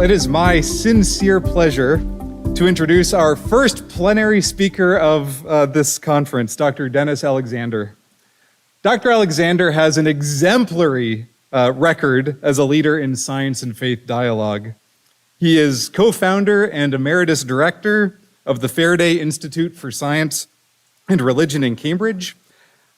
it is my sincere pleasure to introduce our first plenary speaker of this conference, Dr. Denis Alexander. Dr. Alexander has an exemplary record as a leader in science and faith dialogue. He is co-founder and emeritus director of the Faraday Institute for Science and Religion in Cambridge.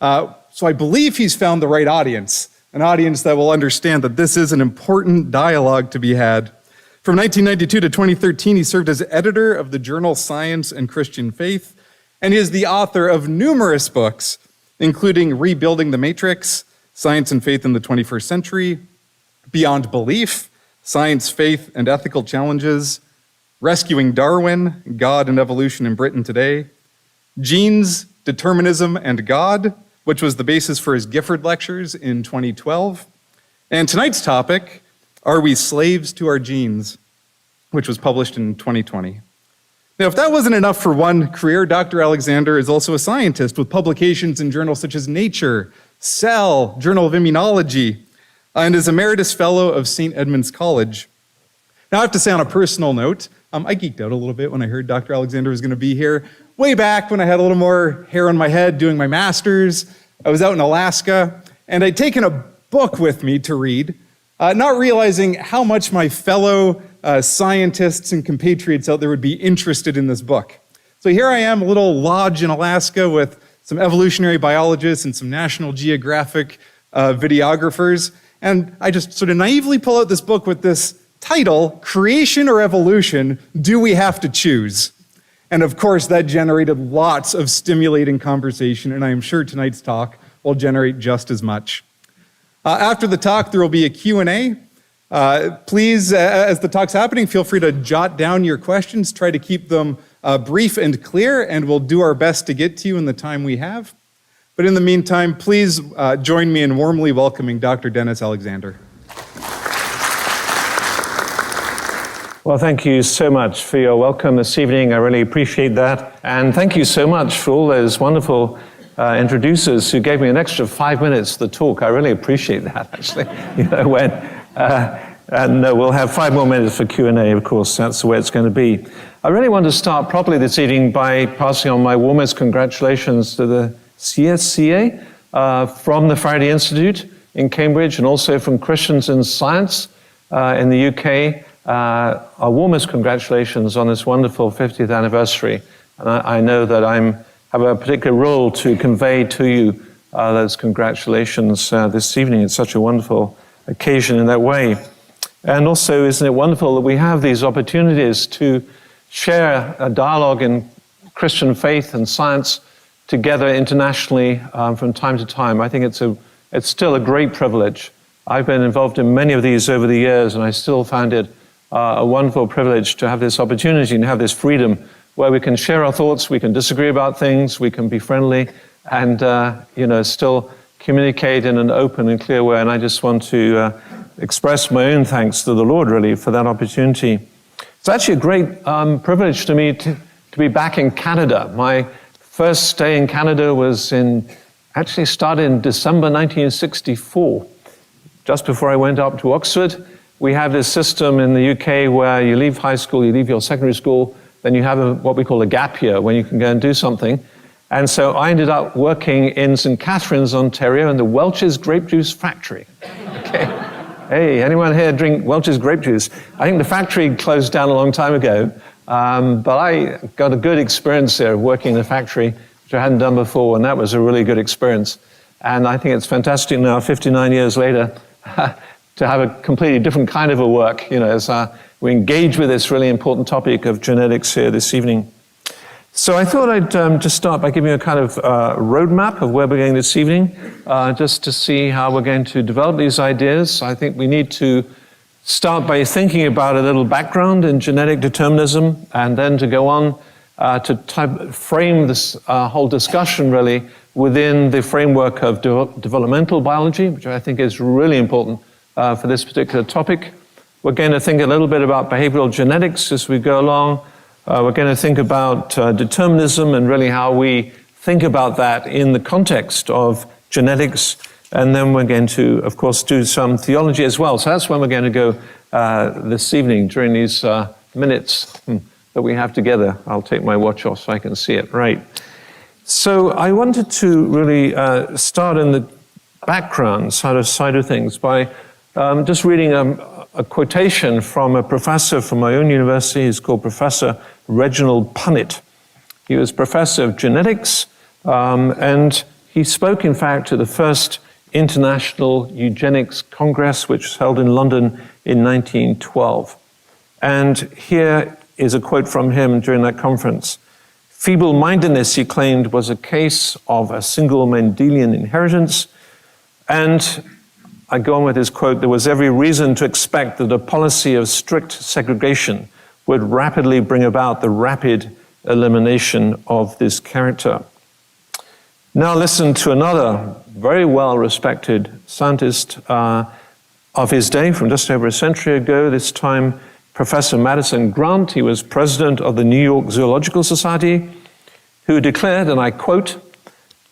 So I believe he's found the right audience, an audience that will understand that this is an important dialogue to be had. From 1992 to 2013, he served as editor of the journal Science and Christian Faith, and he is the author of numerous books, including Rebuilding the Matrix, Science and Faith in the 21st Century, Beyond Belief, Science, Faith, and Ethical Challenges, Rescuing Darwin, God and Evolution in Britain Today, Genes, Determinism, and God, which was the basis for his Gifford Lectures in 2012. And tonight's topic, Are We Slaves to Our Genes?, which was published in 2020. Now, if that wasn't enough for one career, Dr. Alexander is also a scientist with publications in journals such as Nature, Cell, Journal of Immunology, and is Emeritus Fellow of St. Edmund's College. Now, I have to say on a personal note, I geeked out a little bit when I heard Dr. Alexander was going to be here. Way back when I had a little more hair on my head doing my master's, I was out in Alaska, and I'd taken a book with me to read, not realizing how much my fellow scientists and compatriots out there would be interested in this book. So here I am, a little lodge in Alaska with some evolutionary biologists and some National Geographic videographers, and I just sort of naively pull out this book with this title, Creation or Evolution, Do We Have to Choose? And of course, that generated lots of stimulating conversation, and I am sure tonight's talk will generate just as much. After the talk, there will be a Q&A. Please, as the talk's happening, feel free to jot down your questions. Try to keep them brief and clear, and we'll do our best to get to you in the time we have. But in the meantime, please join me in warmly welcoming Dr. Denis Alexander. Well, thank you so much for your welcome this evening. I really appreciate that. And thank you so much for all those wonderful introducers who gave me an extra 5 minutes to talk. I really appreciate that, actually. We'll have 5 more minutes for Q&A, of course. That's the way it's going to be. I really want to start properly this evening by passing on my warmest congratulations to the CSCA from the Faraday Institute in Cambridge and also from Christians in Science in the UK. Our warmest congratulations on this wonderful 50th anniversary. And I know that I have a particular role to convey to you those congratulations this evening. It's such a wonderful occasion in that way. And also, isn't it wonderful that we have these opportunities to share a dialogue in Christian faith and science together internationally from time to time. I think it's still a great privilege. I've been involved in many of these over the years, and I still find it a wonderful privilege to have this opportunity and have this freedom where we can share our thoughts, we can disagree about things, we can be friendly, and still communicate in an open and clear way. And I just want to express my own thanks to the Lord, really, for that opportunity. It's actually a great privilege to me to be back in Canada. My first stay in Canada started in December 1964, just before I went up to Oxford. We have this system in the UK where you leave high school, you leave your secondary school, then you have what we call a gap year when you can go and do something. And so I ended up working in St. Catharines, Ontario, in the Welch's Grape Juice Factory. Okay. Hey, anyone here drink Welch's grape juice? I think the factory closed down a long time ago, but I got a good experience there working in the factory, which I hadn't done before, and that was a really good experience. And I think it's fantastic now, 59 years later, to have a completely different kind of a work, as we engage with this really important topic of genetics here this evening. So I thought I'd just start by giving you a kind of roadmap of where we're going this evening, just to see how we're going to develop these ideas. I think we need to start by thinking about a little background in genetic determinism, and then to go on to frame this whole discussion really within the framework of developmental biology, which I think is really important for this particular topic. We're going to think a little bit about behavioral genetics as we go along. We're going to think about determinism and really how we think about that in the context of genetics. And then we're going to, of course, do some theology as well. So that's when we're going to go this evening during these minutes that we have together. I'll take my watch off so I can see it right. So I wanted to really start in the background side of things by just reading a quotation from a professor from my own university. He's called Professor Reginald Punnett. He was professor of genetics, and he spoke, in fact, at the first International Eugenics Congress, which was held in London in 1912. And here is a quote from him during that conference. Feeble-mindedness, he claimed, was a case of a single Mendelian inheritance. And I go on with his quote, there was every reason to expect that a policy of strict segregation would rapidly bring about the rapid elimination of this character. Now listen to another very well-respected scientist of his day from just over a century ago, this time Professor Madison Grant. He was president of the New York Zoological Society, who declared, and I quote,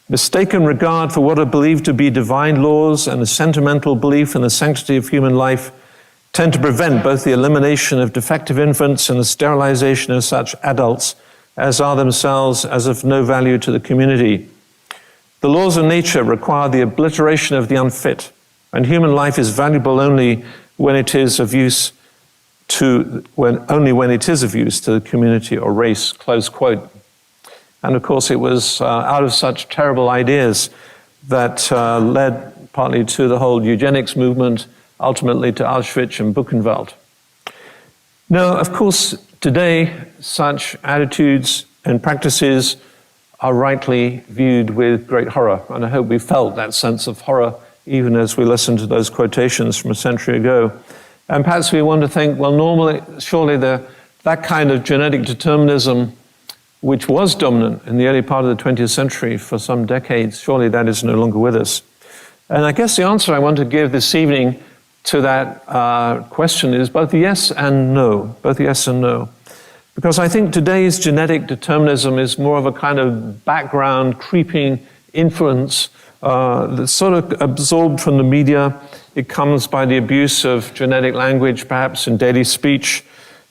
mistaken regard for what are believed to be divine laws and a sentimental belief in the sanctity of human life tend to prevent both the elimination of defective infants and the sterilization of such adults as are themselves as of no value to the community. The laws of nature require the obliteration of the unfit, and human life is valuable only when it is of use to the community or race, close quote. And of course, it was out of such terrible ideas that led partly to the whole eugenics movement, ultimately to Auschwitz and Buchenwald. Now, of course, today, such attitudes and practices are rightly viewed with great horror. And I hope we felt that sense of horror even as we listened to those quotations from a century ago. And perhaps we want to think, well, normally, surely that kind of genetic determinism, which was dominant in the early part of the 20th century for some decades, surely that is no longer with us. And I guess the answer I want to give this evening to that question is both yes and no, both yes and no. Because I think today's genetic determinism is more of a kind of background, creeping influence that's sort of absorbed from the media. It comes by the abuse of genetic language, perhaps in daily speech.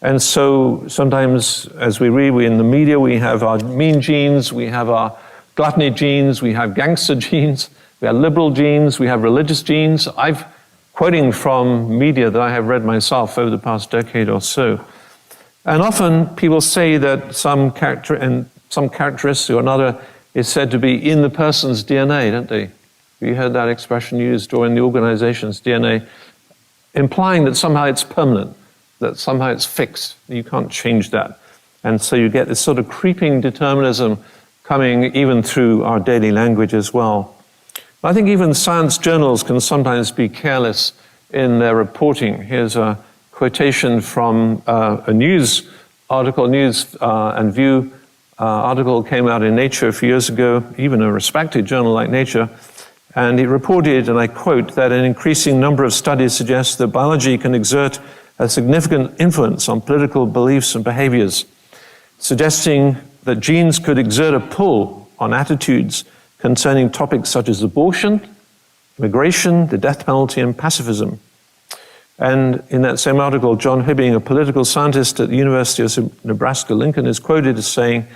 And so sometimes as we read in the media, we have our mean genes, we have our gluttony genes, we have gangster genes, we have liberal genes, we have religious genes. I'm quoting from media that I have read myself over the past decade or so. And often people say that some characteristic or another is said to be in the person's DNA, don't they? You heard that expression used, or in the organization's DNA, implying that somehow it's permanent, that somehow it's fixed. You can't change that. And so you get this sort of creeping determinism coming even through our daily language as well. I think even science journals can sometimes be careless in their reporting. Here's a quotation from a news article, and View article came out in Nature a few years ago, even a respected journal like Nature, and it reported, and I quote, that an increasing number of studies suggest that biology can exert a significant influence on political beliefs and behaviors, suggesting that genes could exert a pull on attitudes concerning topics such as abortion, immigration, the death penalty, and pacifism. And in that same article, John Hibbing, a political scientist at the University of Nebraska-Lincoln, is quoted as saying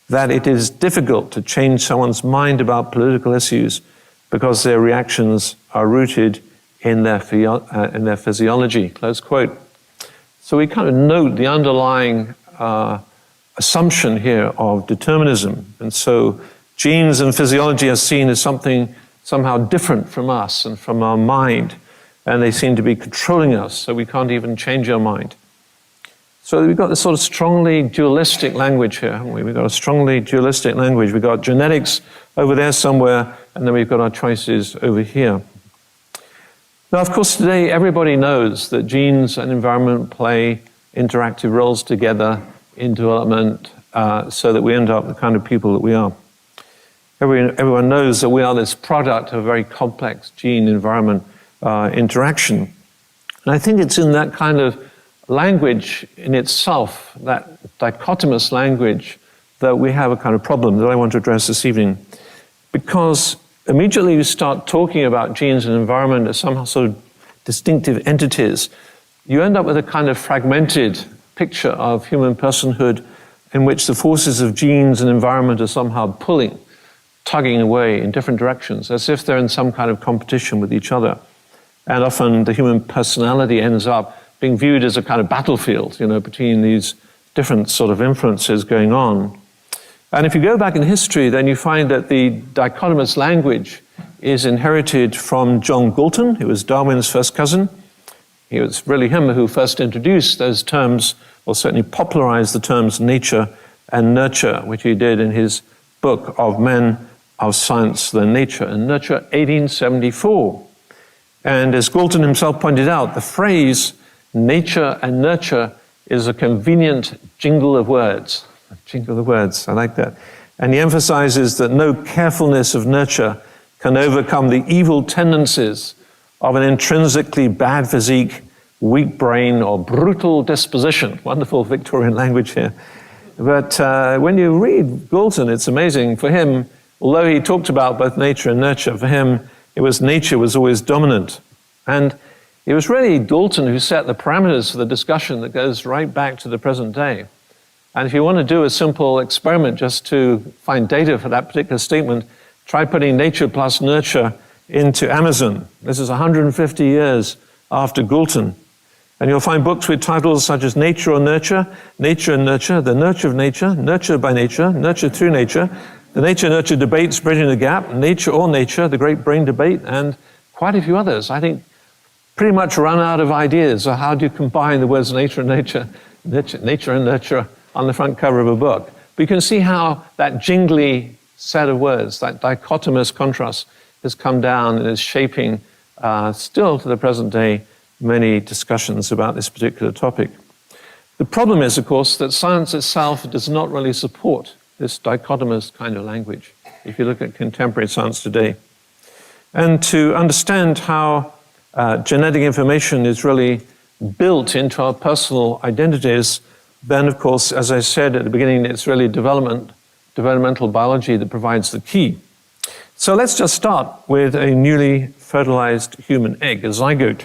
that it is difficult to change someone's mind about political issues because their reactions are rooted in their physiology, close quote. So we kind of note the underlying assumption here of determinism. And so genes and physiology are seen as something somehow different from us and from our mind. And they seem to be controlling us, so we can't even change our mind. So we've got this sort of strongly dualistic language here, haven't we? We've got a strongly dualistic language. We've got genetics over there somewhere, and then we've got our choices over here. Now, of course, today everybody knows that genes and environment play interactive roles together in development so that we end up the kind of people that we are. Everyone knows that we are this product of a very complex gene-environment interaction. And I think it's in that kind of language in itself, that dichotomous language, that we have a kind of problem that I want to address this evening. Because immediately you start talking about genes and environment as some sort of distinctive entities, you end up with a kind of fragmented picture of human personhood in which the forces of genes and environment are somehow pulling, tugging away in different directions, as if they're in some kind of competition with each other. And often the human personality ends up being viewed as a kind of battlefield, between these different sort of influences going on. And if you go back in history, then you find that the dichotomous language is inherited from John Galton, who was Darwin's first cousin. It was really him who first introduced those terms, or certainly popularized the terms nature and nurture, which he did in his book of Men of Science, the Nature and Nurture, 1874. And as Galton himself pointed out, the phrase nature and nurture is a convenient jingle of words. A jingle of words, I like that. And he emphasizes that no carefulness of nurture can overcome the evil tendencies of an intrinsically bad physique, weak brain, or brutal disposition. Wonderful Victorian language here. But when you read Galton, it's amazing. For him, although he talked about both nature and nurture, for him, it was nature was always dominant. And it was really Galton who set the parameters for the discussion that goes right back to the present day. And if you want to do a simple experiment just to find data for that particular statement, try putting nature plus nurture into Amazon. This is 150 years after Galton. And you'll find books with titles such as Nature or Nurture, Nature and Nurture, The Nurture of Nature, Nurture by Nature, Nurture through Nature, The Nature-Nurture Debates Bridging the Gap, Nature or Nature, The Great Brain Debate, and quite a few others. I think pretty much run out of ideas of how do you combine the words nature and nature and nurture on the front cover of a book. But you can see how that jingly set of words, that dichotomous contrast, has come down and is shaping, still to the present day, many discussions about this particular topic. The problem is, of course, that science itself does not really support this dichotomous kind of language, if you look at contemporary science today. And to understand how genetic information is really built into our personal identities, then, of course, as I said at the beginning, it's really developmental biology that provides the key. So let's just start with a newly fertilized human egg, a zygote.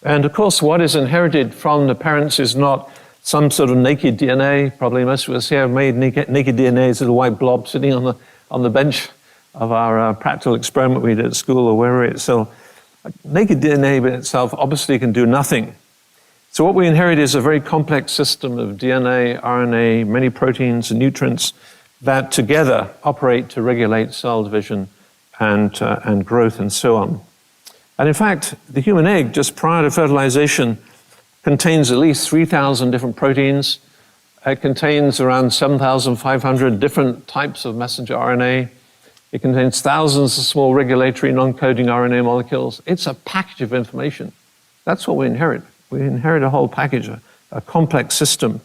And of course, what is inherited from the parents is not some sort of naked DNA. Probably most of us here have made naked DNA as a little white blob sitting on the bench of our practical experiment we did at school or wherever it's. So naked DNA by itself obviously can do nothing. So what we inherit is a very complex system of DNA, RNA, many proteins and nutrients that together operate to regulate cell division and growth and so on. And in fact, the human egg, just prior to fertilization, contains at least 3,000 different proteins. It contains around 7,500 different types of messenger RNA. It contains thousands of small regulatory non-coding RNA molecules. It's a package of information. That's what we inherit. We inherit a whole package, a complex system.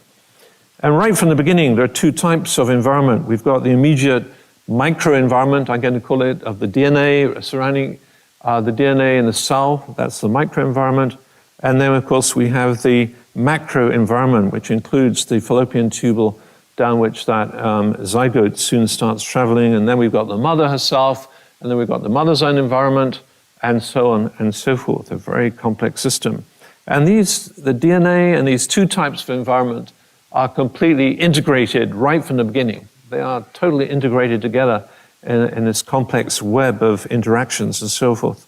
And right from the beginning, there are two types of environment. We've got the immediate microenvironment, I'm going to call it, of the DNA surrounding the DNA in the cell. That's the microenvironment. And then, of course, we have the macroenvironment, which includes the fallopian tubule down which that zygote soon starts traveling. And then we've got the mother herself, and then we've got the mother's own environment, and so on and so forth, a very complex system. And the DNA and these two types of environment are completely integrated right from the beginning. They are totally integrated together in this complex web of interactions and so forth.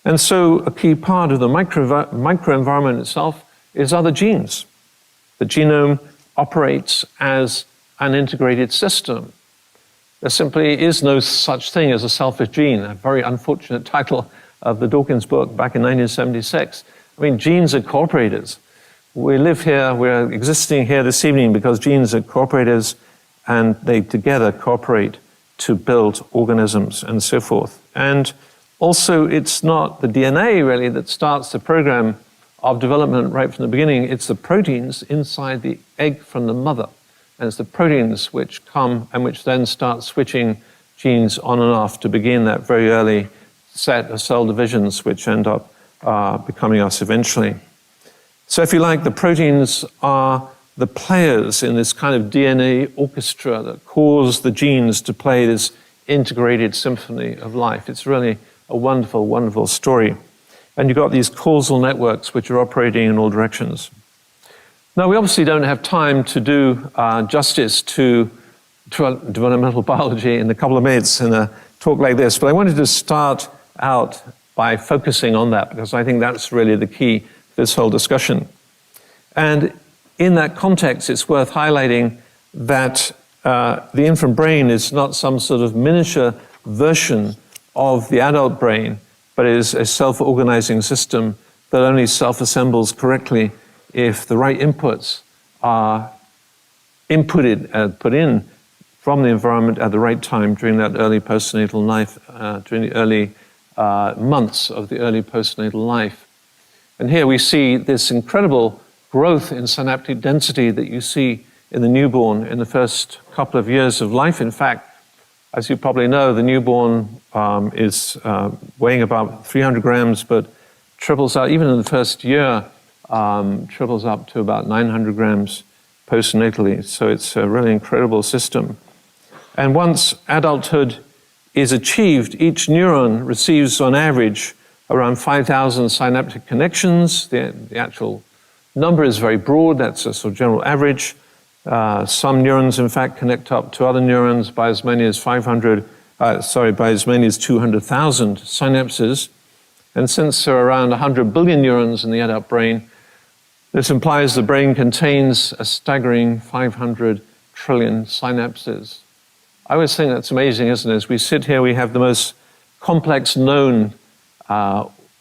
And so a key part of the microenvironment itself is other genes. The genome operates as an integrated system. There simply is no such thing as a selfish gene, a very unfortunate title of the Dawkins book back in 1976. I mean, genes are cooperators. We live here, we're existing here this evening because genes are cooperators and they together cooperate to build organisms and so forth. And also, it's not the DNA really that starts the program of development right from the beginning. It's the proteins inside the egg from the mother. And it's the proteins which come and which then start switching genes on and off to begin that very early set of cell divisions which end up becoming us eventually. So if you like, the proteins are the players in this kind of DNA orchestra that cause the genes to play this integrated symphony of life. It's really a wonderful, wonderful story. And you've got these causal networks which are operating in all directions. Now, we obviously don't have time to do justice to developmental biology in a couple of minutes in a talk like this, but I wanted to start out by focusing on that because I think that's really the key to this whole discussion. And in that context, it's worth highlighting that the infant brain is not some sort of miniature version of the adult brain, but is a self-organizing system that only self-assembles correctly if the right inputs are put in from the environment at the right time during that early postnatal life, during the early months of the early postnatal life. And here we see this incredible growth in synaptic density that you see in the newborn in the first couple of years of life. In fact, as you probably know, the newborn is weighing about 300 grams, but triples out, even in the first year, triples up to about 900 grams postnatally. So it's a really incredible system. And once adulthood is achieved, each neuron receives on average around 5,000 synaptic connections. The actual number is very broad, that's a sort of general average. Some neurons, in fact, connect up to other neurons by as many as 200,000 synapses. And since there are around 100 billion neurons in the adult brain, this implies the brain contains a staggering 500 trillion synapses. I always think that's amazing, isn't it? As we sit here, we have the most complex known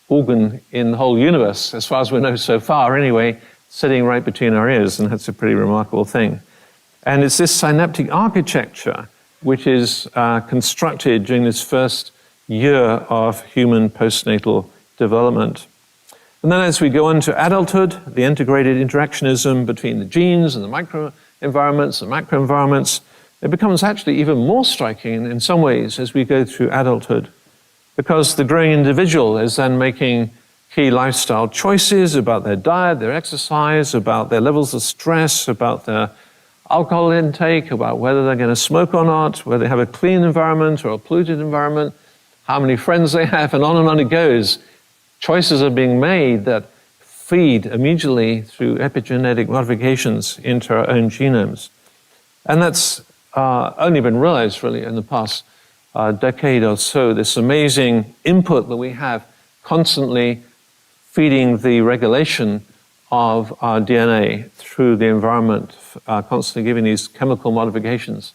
organ in the whole universe, as far as we know so far anyway, sitting right between our ears, and that's a pretty remarkable thing. And it's this synaptic architecture which is constructed during this first year of human postnatal development. And then as we go into adulthood, the integrated interactionism between the genes and the microenvironments and macroenvironments, it becomes actually even more striking in some ways as we go through adulthood, because the growing individual is then making key lifestyle choices about their diet, their exercise, about their levels of stress, about their alcohol intake, about whether they're going to smoke or not, whether they have a clean environment or a polluted environment, how many friends they have, and on it goes. Choices are being made that feed immediately through epigenetic modifications into our own genomes. And that's only been realized really in the past decade or so, this amazing input that we have constantly feeding the regulation of our DNA through the environment, constantly giving these chemical modifications.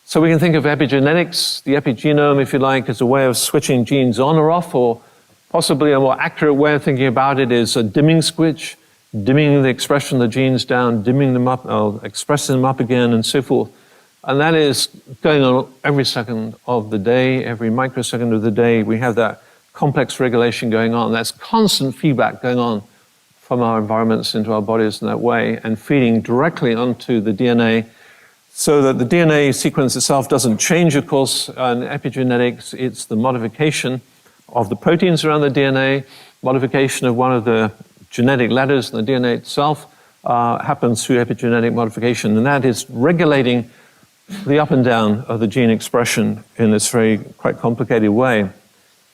So we can think of epigenetics, the epigenome, if you like, as a way of switching genes on or off, or possibly a more accurate way of thinking about it is a dimming switch, dimming the expression of the genes down, dimming them up, or expressing them up again, and so forth. And that is going on every second of the day, every microsecond of the day. We have that complex regulation going on. That's constant feedback going on from our environments into our bodies in that way, and feeding directly onto the DNA, so that the DNA sequence itself doesn't change, of course. In epigenetics, it's the modification of the proteins around the DNA, modification of one of the genetic letters in the DNA itself happens through epigenetic modification, and that is regulating the up and down of the gene expression in this very quite complicated way.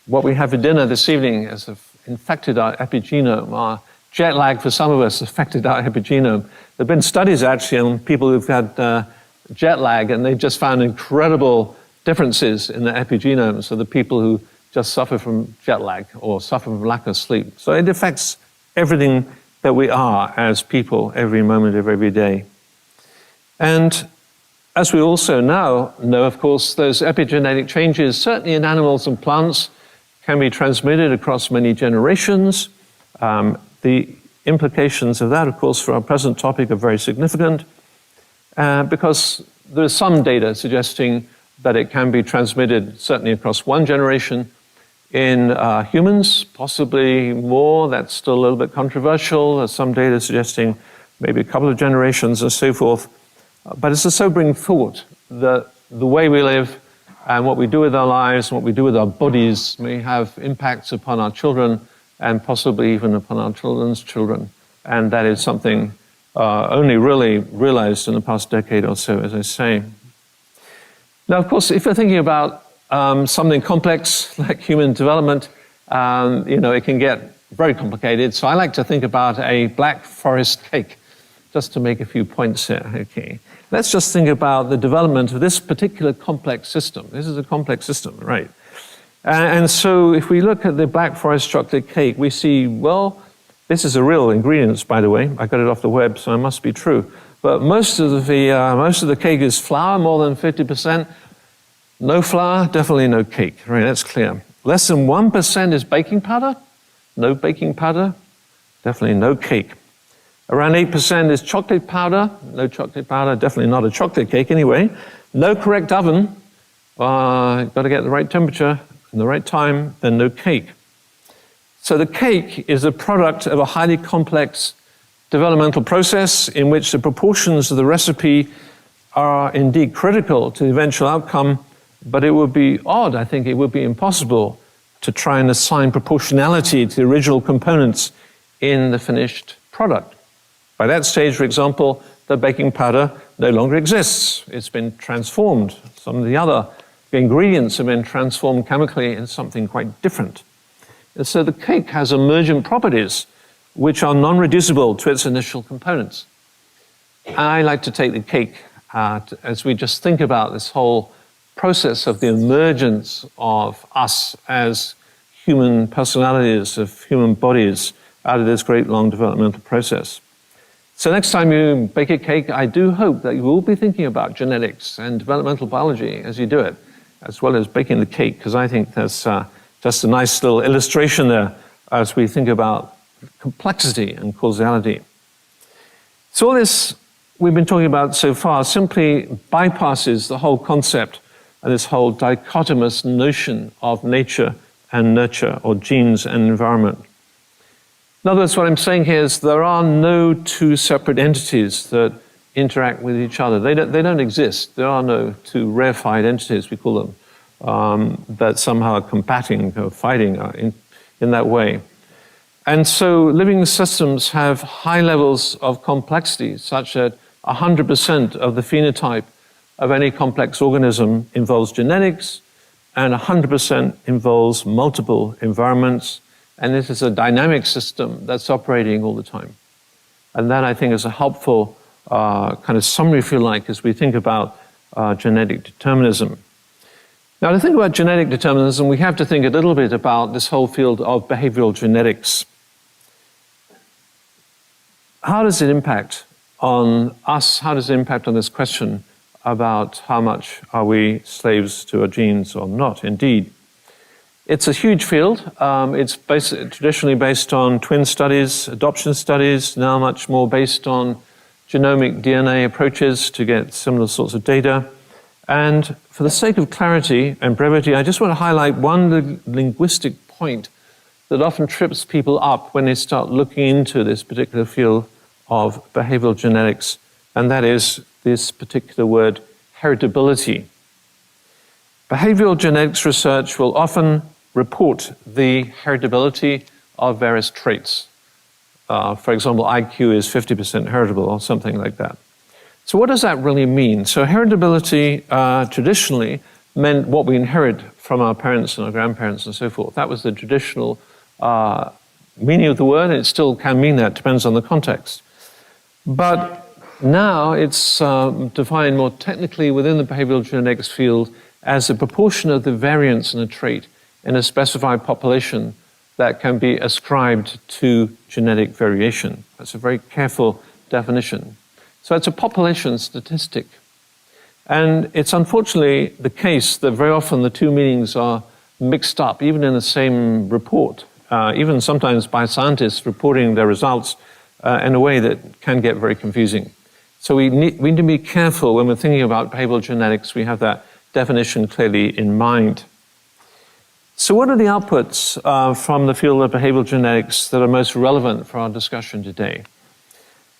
What we have for dinner this evening has infected our epigenome. Our jet lag for some of us affected our epigenome. There have been studies actually on people who've had jet lag, and they've just found incredible differences in the epigenome. So the people who just suffer from jet lag or suffer from lack of sleep. So it affects everything that we are as people every moment of every day. And as we also now know, of course, those epigenetic changes, certainly in animals and plants, can be transmitted across many generations. The implications of that, of course, for our present topic are very significant because there is some data suggesting that it can be transmitted certainly across one generation. In humans, possibly more. That's still a little bit controversial. There's some data suggesting maybe a couple of generations and so forth. But it's a sobering thought that the way we live and what we do with our lives and what we do with our bodies may have impacts upon our children and possibly even upon our children's children. And that is something only really realized in the past decade or so, as I say. Now, of course, if you're thinking about something complex like human development, it can get very complicated. So I like to think about a black forest cake, just to make a few points here. Okay, let's just think about the development of this particular complex system. This is a complex system, right? And so if we look at the black forest chocolate cake, we see, well, this is a real ingredients, by the way. I got it off the web, so it must be true. But most of the cake is flour, more than 50%. No flour, definitely no cake. Right, that's clear. Less than 1% is baking powder. No baking powder, definitely no cake. Around 8% is chocolate powder. No chocolate powder, definitely not a chocolate cake anyway. No correct oven. Got to get the right temperature and the right time, then no cake. So the cake is a product of a highly complex developmental process in which the proportions of the recipe are indeed critical to the eventual outcome, but it would be odd, I think it would be impossible to try and assign proportionality to the original components in the finished product. By that stage, for example, the baking powder no longer exists. It's been transformed. Some of the other ingredients have been transformed chemically into something quite different. And so the cake has emergent properties which are non-reducible to its initial components. I like to take the cake as we just think about this whole process of the emergence of us as human personalities, of human bodies, out of this great long developmental process. So next time you bake a cake, I do hope that you will be thinking about genetics and developmental biology as you do it, as well as baking the cake, because I think that's just a nice little illustration there as we think about complexity and causality. So all this we've been talking about so far simply bypasses the whole concept and this whole dichotomous notion of nature and nurture, or genes and environment. In other words, what I'm saying here is there are no two separate entities that interact with each other. They don't exist. There are no two rarefied entities, we call them, that somehow are combating or fighting in that way. And so living systems have high levels of complexity, such that 100% of the phenotype of any complex organism involves genetics, and 100% involves multiple environments. And this is a dynamic system that's operating all the time. And that, I think, is a helpful kind of summary, if you like, as we think about genetic determinism. Now, to think about genetic determinism, we have to think a little bit about this whole field of behavioral genetics. How does it impact on us? How does it impact on this question about how much are we slaves to our genes or not? Indeed. It's a huge field. It's traditionally based on twin studies, adoption studies, now much more based on genomic DNA approaches to get similar sorts of data. And for the sake of clarity and brevity, I just want to highlight one linguistic point that often trips people up when they start looking into this particular field of behavioral genetics, and that is this particular word, heritability. Behavioral genetics research will often report the heritability of various traits. For example, IQ is 50% heritable or something like that. So what does that really mean? So heritability traditionally meant what we inherit from our parents and our grandparents and so forth. That was the traditional meaning of the word, and it still can mean that, depends on the context. But now it's defined more technically within the behavioral genetics field as a proportion of the variance in a trait in a specified population that can be ascribed to genetic variation. That's a very careful definition. So it's a population statistic. And it's unfortunately the case that very often the two meanings are mixed up, even in the same report, even sometimes by scientists reporting their results in a way that can get very confusing. So we need to be careful when we're thinking about behavioral genetics. We have that definition clearly in mind. So what are the outputs from the field of behavioral genetics that are most relevant for our discussion today?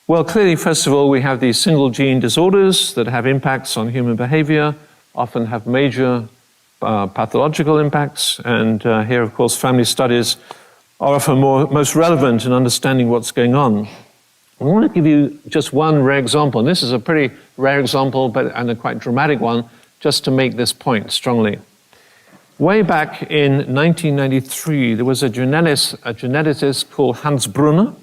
Well, clearly, first of all, we have these single gene disorders that have impacts on human behavior, often have major pathological impacts. And here, of course, family studies are often most relevant in understanding what's going on. I want to give you just one rare example, and this is a pretty rare example, and a quite dramatic one, just to make this point strongly. Way back in 1993, there was a geneticist called Hans Brunner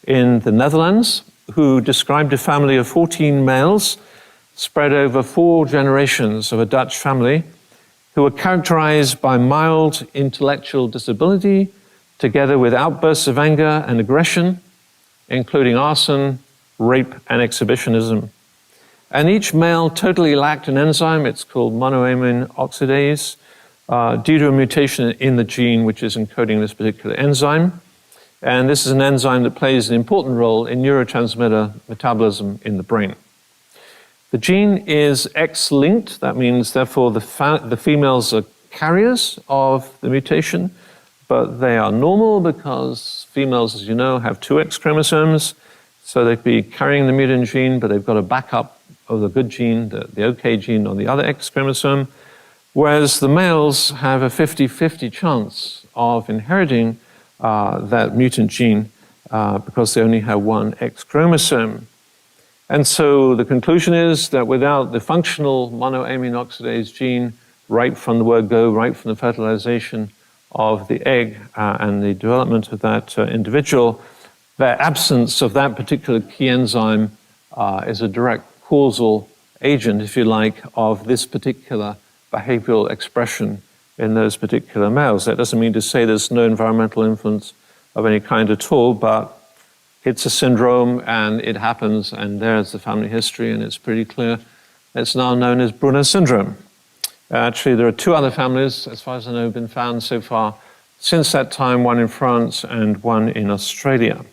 in the Netherlands who described a family of 14 males spread over 4 generations of a Dutch family who were characterized by mild intellectual disability together with outbursts of anger and aggression, including arson, rape, and exhibitionism. And each male totally lacked an enzyme, it's called monoamine oxidase, due to a mutation in the gene which is encoding this particular enzyme. And this is an enzyme that plays an important role in neurotransmitter metabolism in the brain. The gene is X-linked, that means therefore the females are carriers of the mutation, but they are normal because females, as you know, have 2 X chromosomes, so they'd be carrying the mutant gene, but they've got a backup of the good gene, the OK gene on the other X chromosome, whereas the males have a 50-50 chance of inheriting that mutant gene because they only have 1 X chromosome. And so the conclusion is that without the functional monoamine oxidase gene, right from the word go, right from the fertilization of the egg and the development of that individual, the absence of that particular key enzyme is a direct causal agent, if you like, of this particular behavioral expression in those particular males. That doesn't mean to say there's no environmental influence of any kind at all, but it's a syndrome and it happens, and there's the family history, and it's pretty clear. It's now known as Brunner syndrome. Actually, there are 2 other families, as far as I know, have been found so far since that time, 1 in France and 1 in Australia.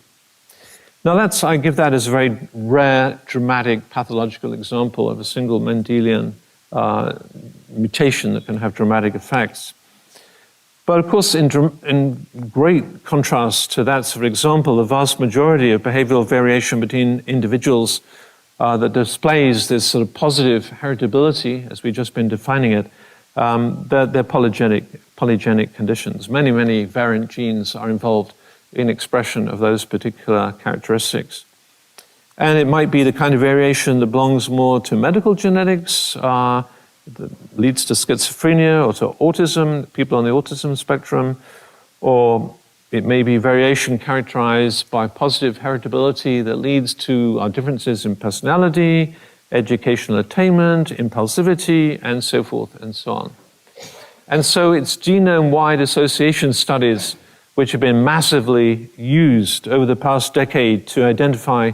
Now I give that as a very rare, dramatic, pathological example of a single Mendelian mutation that can have dramatic effects. But of course, in great contrast to that sort of example, the vast majority of behavioral variation between individuals that displays this sort of positive heritability, as we've just been defining it, they're polygenic conditions. Many, many variant genes are involved in expression of those particular characteristics. And it might be the kind of variation that belongs more to medical genetics, that leads to schizophrenia or to autism, people on the autism spectrum, or it may be variation characterized by positive heritability that leads to differences in personality, educational attainment, impulsivity, and so forth and so on. And so it's genome-wide association studies which have been massively used over the past decade to identify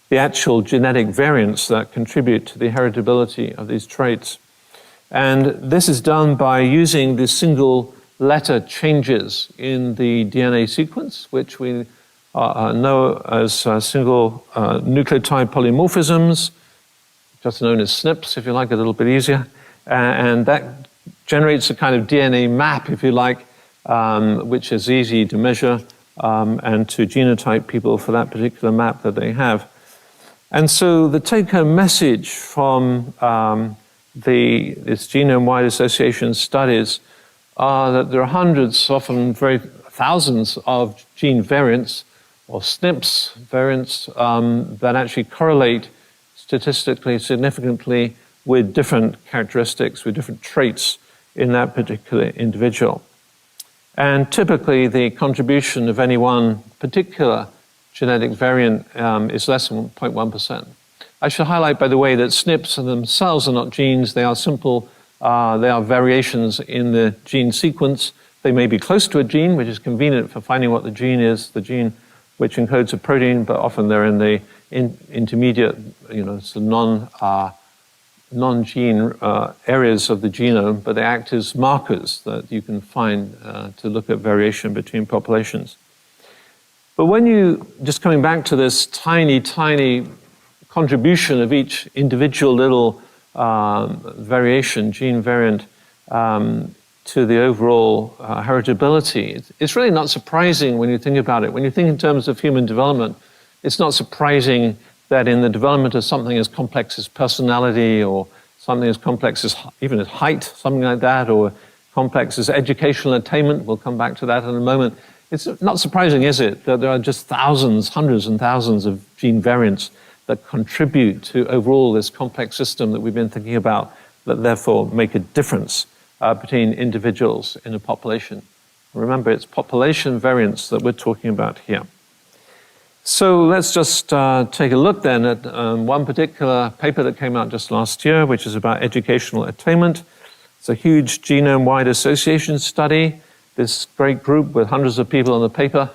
the actual genetic variants that contribute to the heritability of these traits. And this is done by using the single letter changes in the DNA sequence, which we know as single nucleotide polymorphisms, just known as SNPs, if you like, a little bit easier. And that generates a kind of DNA map, if you like, which is easy to measure and to genotype people for that particular map that they have. And so the take-home message from this genome-wide association studies are that there are hundreds, often thousands of gene variants or SNPs variants that actually correlate statistically significantly with different characteristics, with different traits in that particular individual. And typically the contribution of any one particular genetic variant is less than 0.1%. I should highlight, by the way, that SNPs themselves are not genes. They are simple, they are variations in the gene sequence. They may be close to a gene, which is convenient for finding what the gene is, the gene which encodes a protein, but often they're in the intermediate, so non-gene areas of the genome, but they act as markers that you can find to look at variation between populations. But when you, just coming back to this tiny, tiny contribution of each individual little variation, gene variant, to the overall heritability, it's really not surprising when you think about it. When you think in terms of human development, it's not surprising that in the development of something as complex as personality, or something as complex as even as height, something like that, or complex as educational attainment, we'll come back to that in a moment, it's not surprising, is it, that there are just thousands, hundreds and thousands of gene variants that contribute to overall this complex system that we've been thinking about, that therefore make a difference between individuals in a population. Remember, it's population variance that we're talking about here. So let's just take a look then at one particular paper that came out just last year, which is about educational attainment. It's a huge genome-wide association study. This great group with hundreds of people on the paper.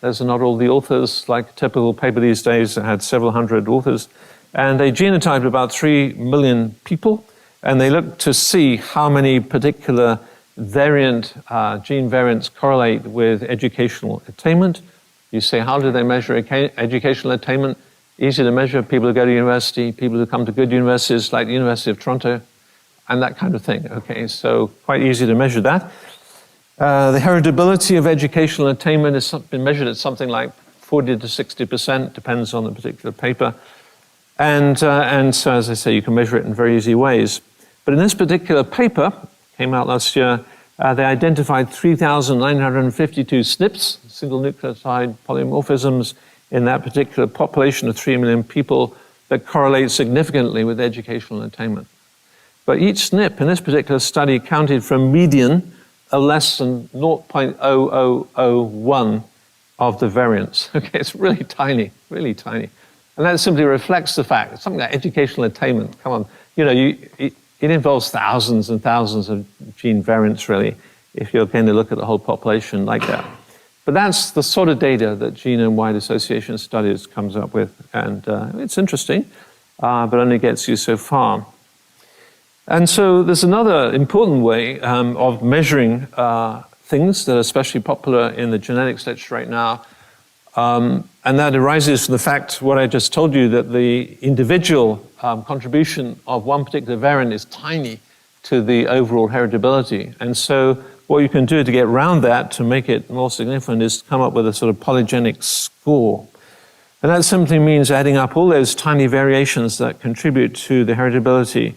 Those are not all the authors, like a typical paper these days that had several hundred authors. And they genotyped about 3 million people, and they looked to see how many particular gene variants correlate with educational attainment. You say, how do they measure educational attainment? Easy to measure. People who go to university, people who come to good universities like the University of Toronto, and that kind of thing. Okay, so quite easy to measure that. The heritability of educational attainment has been measured at something like 40 to 60%, depends on the particular paper. And so, as I say, you can measure it in very easy ways. But in this particular paper, came out last year, they identified 3,952 SNPs, single nucleotide polymorphisms, in that particular population of 3 million people that correlate significantly with educational attainment. But each SNP in this particular study counted for a median of less than 0.0001 of the variance. Okay, it's really tiny, really tiny. And that simply reflects the fact that something like educational attainment, come on, you know, it involves thousands and thousands of gene variants, really, if you're going to look at the whole population like that. But that's the sort of data that genome-wide association studies comes up with. And it's interesting, but only gets you so far. And so there's another important way of measuring things that are especially popular in the genetics literature right now. And that arises from the fact, what I just told you, that the individual contribution of one particular variant is tiny to the overall heritability. And so what you can do to get around that, to make it more significant, is to come up with a sort of polygenic score. And that simply means adding up all those tiny variations that contribute to the heritability.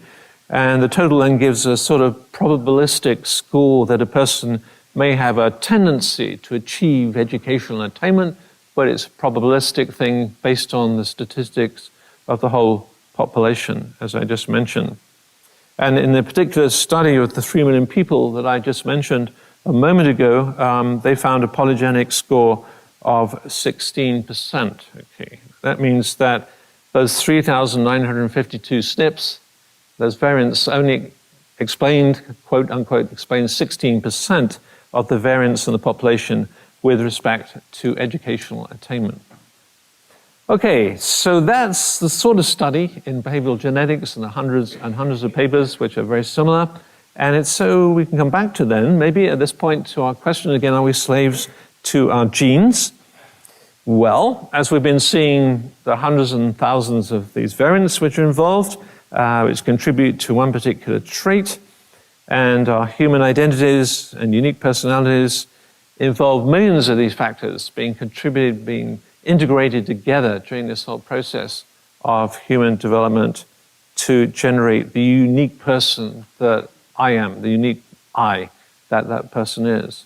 And the total then gives a sort of probabilistic score that a person may have a tendency to achieve educational attainment, but it's a probabilistic thing based on the statistics of the whole population, as I just mentioned. And in the particular study with the 3 million people that I just mentioned a moment ago, they found a polygenic score of 16%. Okay, that means that those 3,952 SNPs, those variants only explained, quote unquote, explained 16% of the variance in the population with respect to educational attainment. Okay, so that's the sort of study in behavioral genetics and the hundreds and hundreds of papers which are very similar. And it's so we can come back to then, maybe at this point, to our question again, are we slaves to our genes? Well, as we've been seeing the hundreds and thousands of these variants which are involved, which contribute to one particular trait, and our human identities and unique personalities involve millions of these factors being contributed, being integrated together during this whole process of human development to generate the unique person that I am, the unique I that that person is.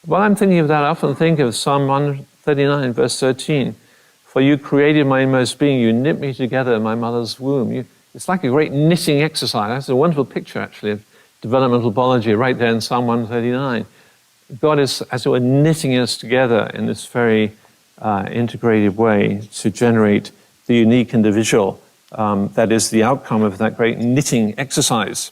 While I'm thinking of that, I often think of Psalm 139, verse 13. For you created my inmost being, you knit me together in my mother's womb. It's like a great knitting exercise. That's a wonderful picture, actually, of developmental biology right there in Psalm 139. God is, as it were, knitting us together in this very integrated way to generate the unique individual that is the outcome of that great knitting exercise.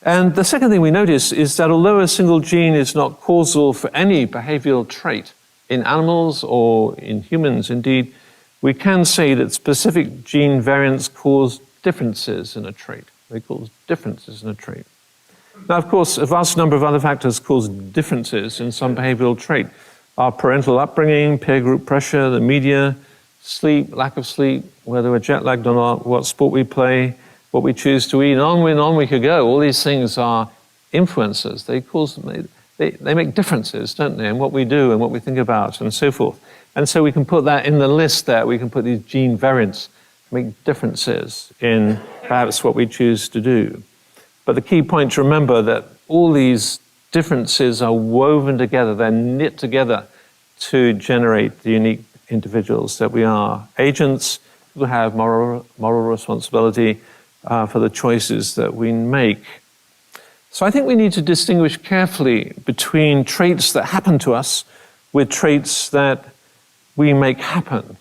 And the second thing we notice is that although a single gene is not causal for any behavioral trait in animals or in humans, indeed, we can say that specific gene variants cause differences in a trait. They cause differences in a trait. Now, of course, a vast number of other factors cause differences in some behavioral trait. Our parental upbringing, peer group pressure, the media, sleep, lack of sleep, whether we're jet lagged or not, what sport we play, what we choose to eat, and on we could go. All these things are influences. They make differences, don't they, in what we do and what we think about and so forth. And so we can put that in the list there. We can put these gene variants, make differences in perhaps what we choose to do. But the key point to remember that all these differences are woven together, they're knit together to generate the unique individuals that we are. Agents who have moral responsibility for the choices that we make. So I think we need to distinguish carefully between traits that happen to us with traits that we make happen,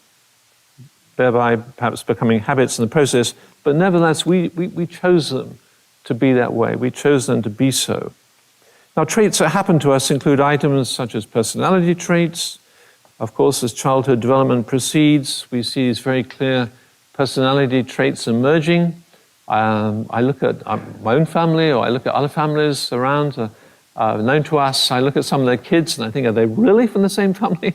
thereby perhaps becoming habits in the process, but nevertheless, we chose them to be that way. We chose them to be so. Now, traits that happen to us include items such as personality traits. Of course, as childhood development proceeds, we see these very clear personality traits emerging. I look at my own family, or I look at other families around known to us. I look at some of their kids and I think, are they really from the same family?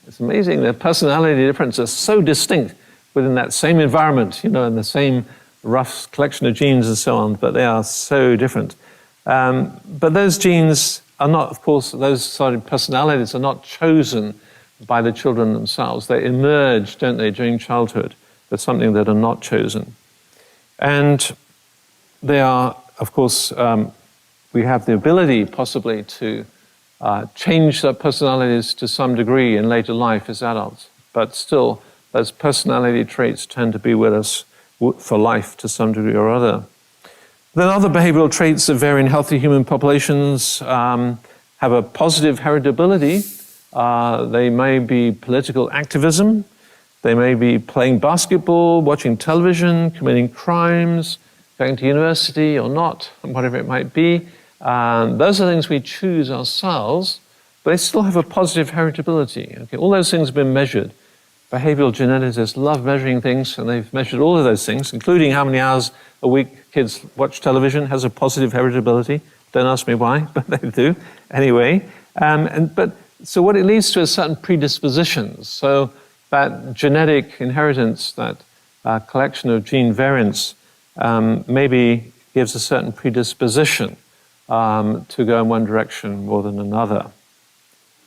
It's amazing. Their personality differences are so distinct within that same environment, and the same rough collection of genes and so on, but they are so different. But those genes are not, of course, those sort of personalities are not chosen by the children themselves. They emerge, don't they, during childhood. They're something that are not chosen. And they are, of course, we have the ability possibly to change their personalities to some degree in later life as adults. But still, those personality traits tend to be with us for life to some degree or other. Then other behavioral traits that vary in healthy human populations have a positive heritability. They may be political activism. They may be playing basketball, watching television, committing crimes, going to university or not, whatever it might be. Those are things we choose ourselves, but they still have a positive heritability. Okay? All those things have been measured. Behavioral geneticists love measuring things, and they've measured all of those things, including how many hours a week kids watch television, has a positive heritability. Don't ask me why, but they do. Anyway, so what it leads to is certain predispositions. So that genetic inheritance, that collection of gene variants, maybe gives a certain predisposition to go in one direction more than another.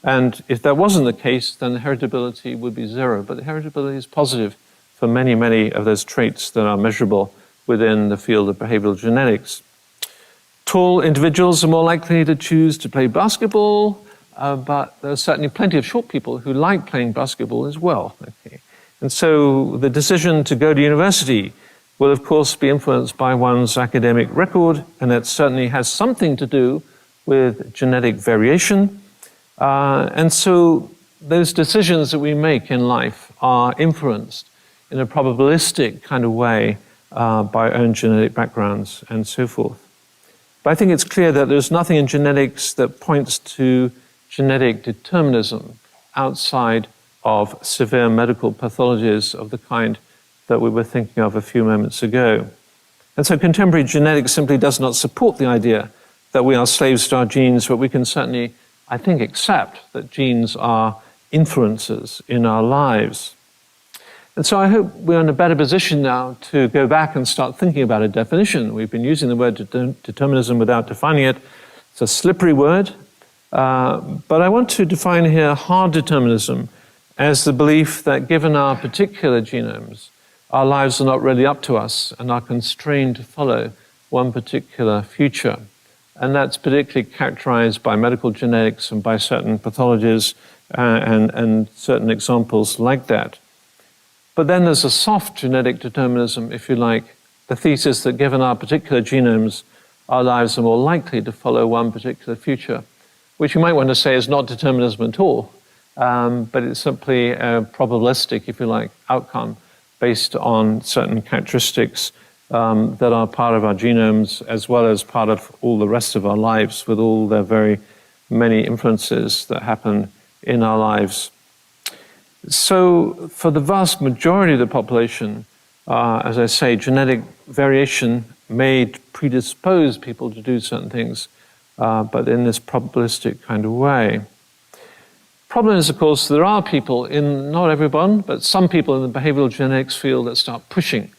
And if that wasn't the case, then the heritability would be zero. But the heritability is positive for many, many of those traits that are measurable within the field of behavioral genetics. Tall individuals are more likely to choose to play basketball, but there are certainly plenty of short people who like playing basketball as well. Okay? And so the decision to go to university will, of course, be influenced by one's academic record, and it certainly has something to do with genetic variation. And so those decisions that we make in life are influenced in a probabilistic kind of way by our own genetic backgrounds and so forth. But I think it's clear that there's nothing in genetics that points to genetic determinism outside of severe medical pathologies of the kind that we were thinking of a few moments ago. And so contemporary genetics simply does not support the idea that we are slaves to our genes, but we can certainly, I think, accept that genes are influences in our lives. And so I hope we're in a better position now to go back and start thinking about a definition. We've been using the word determinism without defining it. It's a slippery word. But I want to define here hard determinism as the belief that given our particular genomes, our lives are not really up to us and are constrained to follow one particular future. And that's particularly characterized by medical genetics and by certain pathologies and certain examples like that. But then there's a soft genetic determinism, if you like, the thesis that given our particular genomes, our lives are more likely to follow one particular future, which you might want to say is not determinism at all, but it's simply a probabilistic, if you like, outcome based on certain characteristics that are part of our genomes as well as part of all the rest of our lives with all their very many influences that happen in our lives. So for the vast majority of the population, as I say, genetic variation may predispose people to do certain things, but in this probabilistic kind of way. Problem is, of course, there are people not everyone, but some people in the behavioral genetics field that start pushing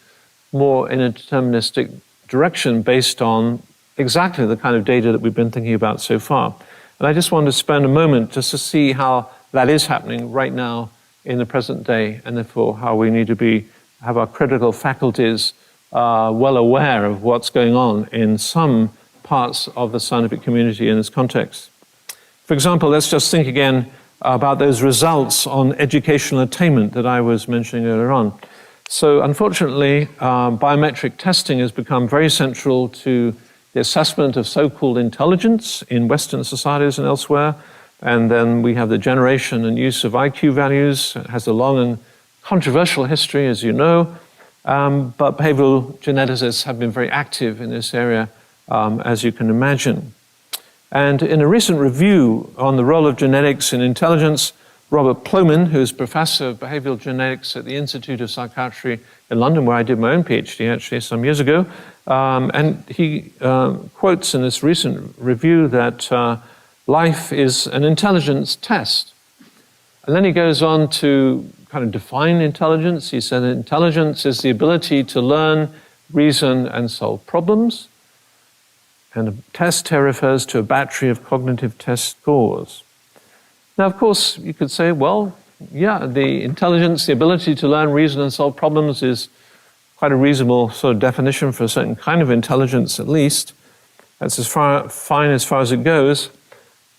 more in a deterministic direction based on exactly the kind of data that we've been thinking about so far. And I just want to spend a moment just to see how that is happening right now in the present day, and therefore how we need to have our critical faculties well aware of what's going on in some parts of the scientific community in this context. For example, let's just think again about those results on educational attainment that I was mentioning earlier on. So unfortunately, biometric testing has become very central to the assessment of so-called intelligence in Western societies and elsewhere. And then we have the generation and use of IQ values. It has a long and controversial history, as you know, but behavioral geneticists have been very active in this area, as you can imagine. And in a recent review on the role of genetics in intelligence, Robert Plomin, who's professor of behavioral genetics at the Institute of Psychiatry in London, where I did my own PhD actually some years ago, and he quotes in this recent review that life is an intelligence test. And then he goes on to kind of define intelligence. He said intelligence is the ability to learn, reason, and solve problems. And a test here refers to a battery of cognitive test scores. Now, of course, you could say, well, yeah, the intelligence, the ability to learn, reason, and solve problems is quite a reasonable sort of definition for a certain kind of intelligence, at least. That's fine as far as it goes.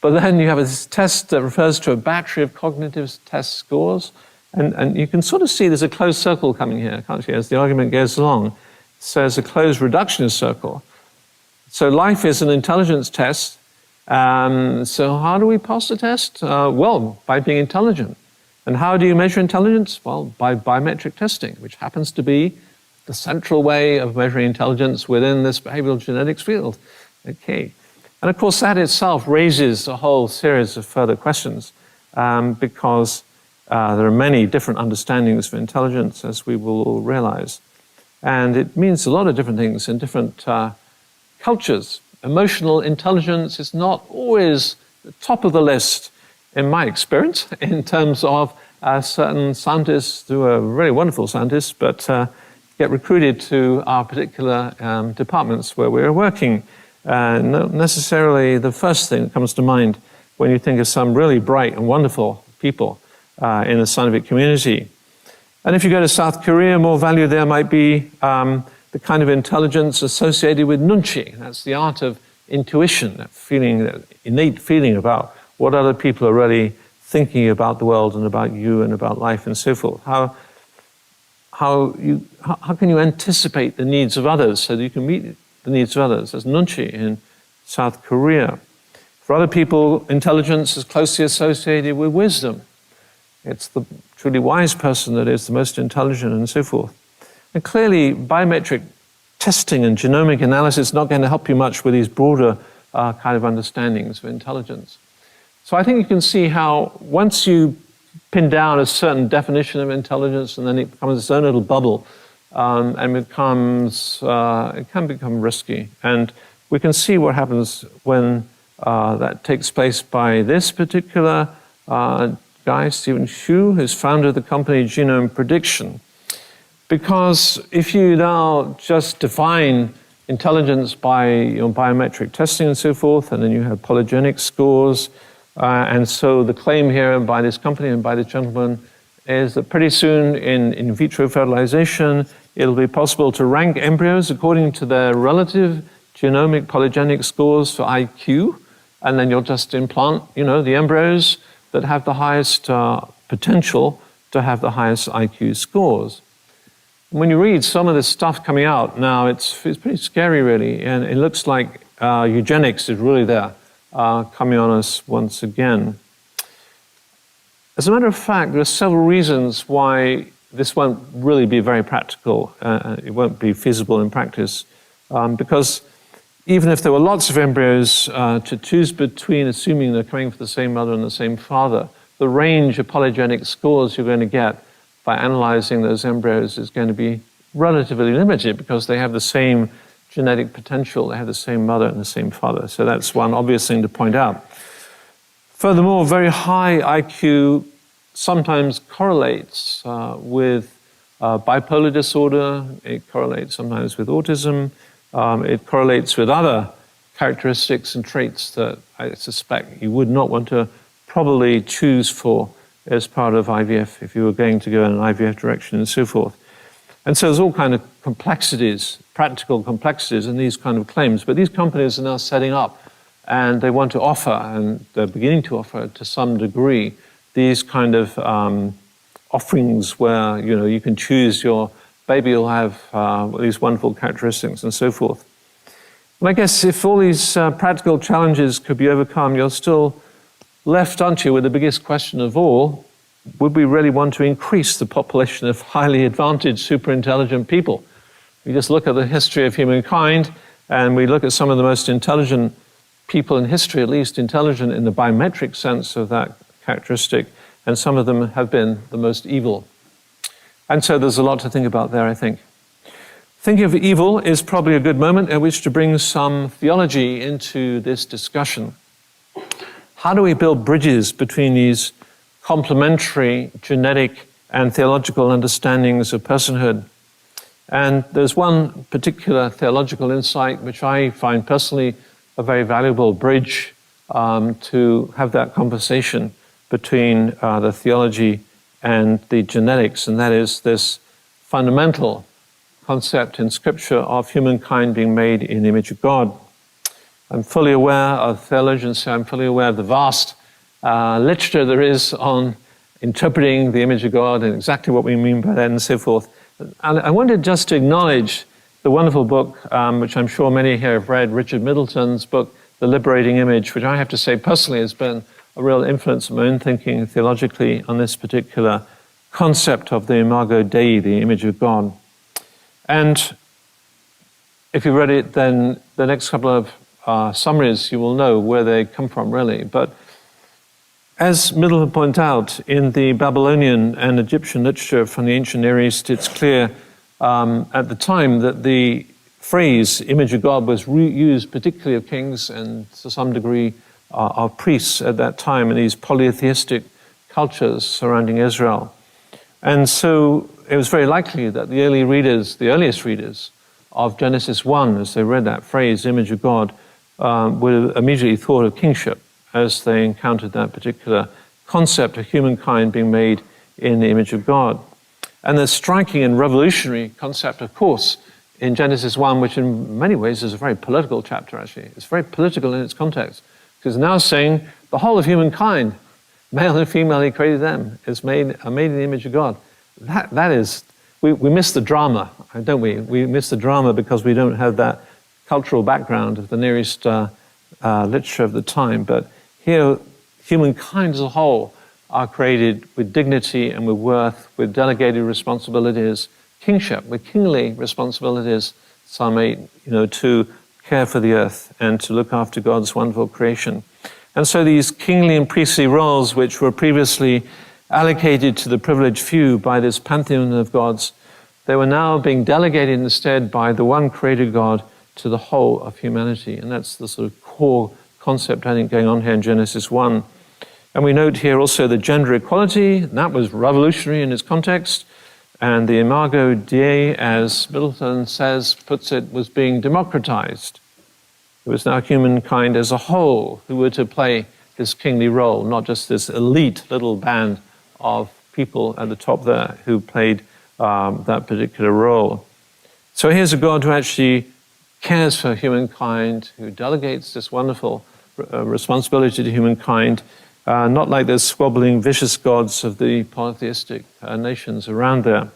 But then you have this test that refers to a battery of cognitive test scores. And you can sort of see there's a closed circle coming here, can't you, as the argument goes along. So there's a closed reductionist circle. So life is an intelligence test. So how do we pass the test? Well, by being intelligent. And how do you measure intelligence? Well, by biometric testing, which happens to be the central way of measuring intelligence within this behavioral genetics field. Okay. And of course, that itself raises a whole series of further questions because there are many different understandings of intelligence, as we will all realize. And it means a lot of different things in different cultures. Emotional intelligence is not always the top of the list, in my experience, in terms of certain scientists who are really wonderful scientists, but get recruited to our particular departments where we're working. Not necessarily the first thing that comes to mind when you think of some really bright and wonderful people in the scientific community. And if you go to South Korea, more value there might be the kind of intelligence associated with nunchi. That's the art of intuition, that feeling, that innate feeling about what other people are really thinking about the world and about you and about life and so forth. How can you anticipate the needs of others so that you can meet the needs of others? That's nunchi in South Korea. For other people, intelligence is closely associated with wisdom. It's the truly wise person that is the most intelligent and so forth. And clearly, biometric testing and genomic analysis is not going to help you much with these broader kind of understandings of intelligence. So I think you can see how once you pin down a certain definition of intelligence and then it becomes its own little bubble and it can become risky. And we can see what happens when that takes place by this particular guy, Stephen Hsu, who's founder of the company Genome Prediction. Because if you now just define intelligence by biometric testing and so forth, and then you have polygenic scores, and so the claim here by this company and by this gentleman is that pretty soon in vitro fertilization, it'll be possible to rank embryos according to their relative genomic polygenic scores for IQ, and then you'll just implant, the embryos that have the highest potential to have the highest IQ scores. When you read some of this stuff coming out now, it's pretty scary, really, and it looks like eugenics is really there, coming on us once again. As a matter of fact, there are several reasons why this won't really be very practical. It won't be feasible in practice, because even if there were lots of embryos to choose between, assuming they're coming from the same mother and the same father, the range of polygenic scores you're going to get by analyzing those embryos is going to be relatively limited because they have the same genetic potential, they have the same mother and the same father. So that's one obvious thing to point out. Furthermore, very high IQ sometimes correlates with bipolar disorder, it correlates sometimes with autism, it correlates with other characteristics and traits that I suspect you would not want to probably choose for as part of IVF if you were going to go in an IVF direction and so forth. And so there's all kind of complexities, practical complexities in these kind of claims. But these companies are now setting up and they want to offer, and they're beginning to offer to some degree, these kind of offerings where you can choose your baby will have these wonderful characteristics and so forth. And I guess if all these practical challenges could be overcome, you're still left, aren't you, with the biggest question of all: would we really want to increase the population of highly advantaged, super intelligent people? We just look at the history of humankind, and we look at some of the most intelligent people in history, at least intelligent in the biometric sense of that characteristic, and some of them have been the most evil. And so there's a lot to think about there, I think. Thinking of evil is probably a good moment at which to bring some theology into this discussion. How do we build bridges between these complementary genetic and theological understandings of personhood? And there's one particular theological insight which I find personally a very valuable bridge to have that conversation between the theology and the genetics, and that is this fundamental concept in Scripture of humankind being made in the image of God. I'm fully aware of theologians, so I'm fully aware of the vast literature there is on interpreting the image of God and exactly what we mean by that and so forth. And I wanted just to acknowledge the wonderful book, which I'm sure many here have read, Richard Middleton's book, The Liberating Image, which I have to say personally has been a real influence on my own thinking theologically on this particular concept of the imago Dei, the image of God. And if you read it, then the next couple of summaries, you will know where they come from, really. But as Middleton pointed out, in the Babylonian and Egyptian literature from the ancient Near East, it's clear at the time that the phrase image of God was used particularly of kings and to some degree of priests at that time in these polytheistic cultures surrounding Israel. And so it was very likely that the earliest readers of Genesis 1, as they read that phrase, image of God, would have immediately thought of kingship as they encountered that particular concept of humankind being made in the image of God. And the striking and revolutionary concept, of course, in Genesis 1, which in many ways is a very political chapter, actually. It's very political in its context, because it's now saying the whole of humankind, male and female, he created them, are made in the image of God. That is, we miss the drama, don't we? We miss the drama because we don't have that cultural background of the Near East literature of the time. But here, humankind as a whole are created with dignity and with worth, with delegated responsibilities, kingship, with kingly responsibilities, Psalm 8, to care for the earth and to look after God's wonderful creation. And so these kingly and priestly roles, which were previously allocated to the privileged few by this pantheon of gods, they were now being delegated instead by the one created God to the whole of humanity. And that's the sort of core concept, I think, going on here in Genesis 1. And we note here also the gender equality, and that was revolutionary in its context. And the imago Dei, as Middleton puts it, was being democratized. It was now humankind as a whole who were to play this kingly role, not just this elite little band of people at the top there who played that particular role. So here's a God who actually cares for humankind, who delegates this wonderful responsibility to humankind, not like those squabbling, vicious gods of the polytheistic nations around there.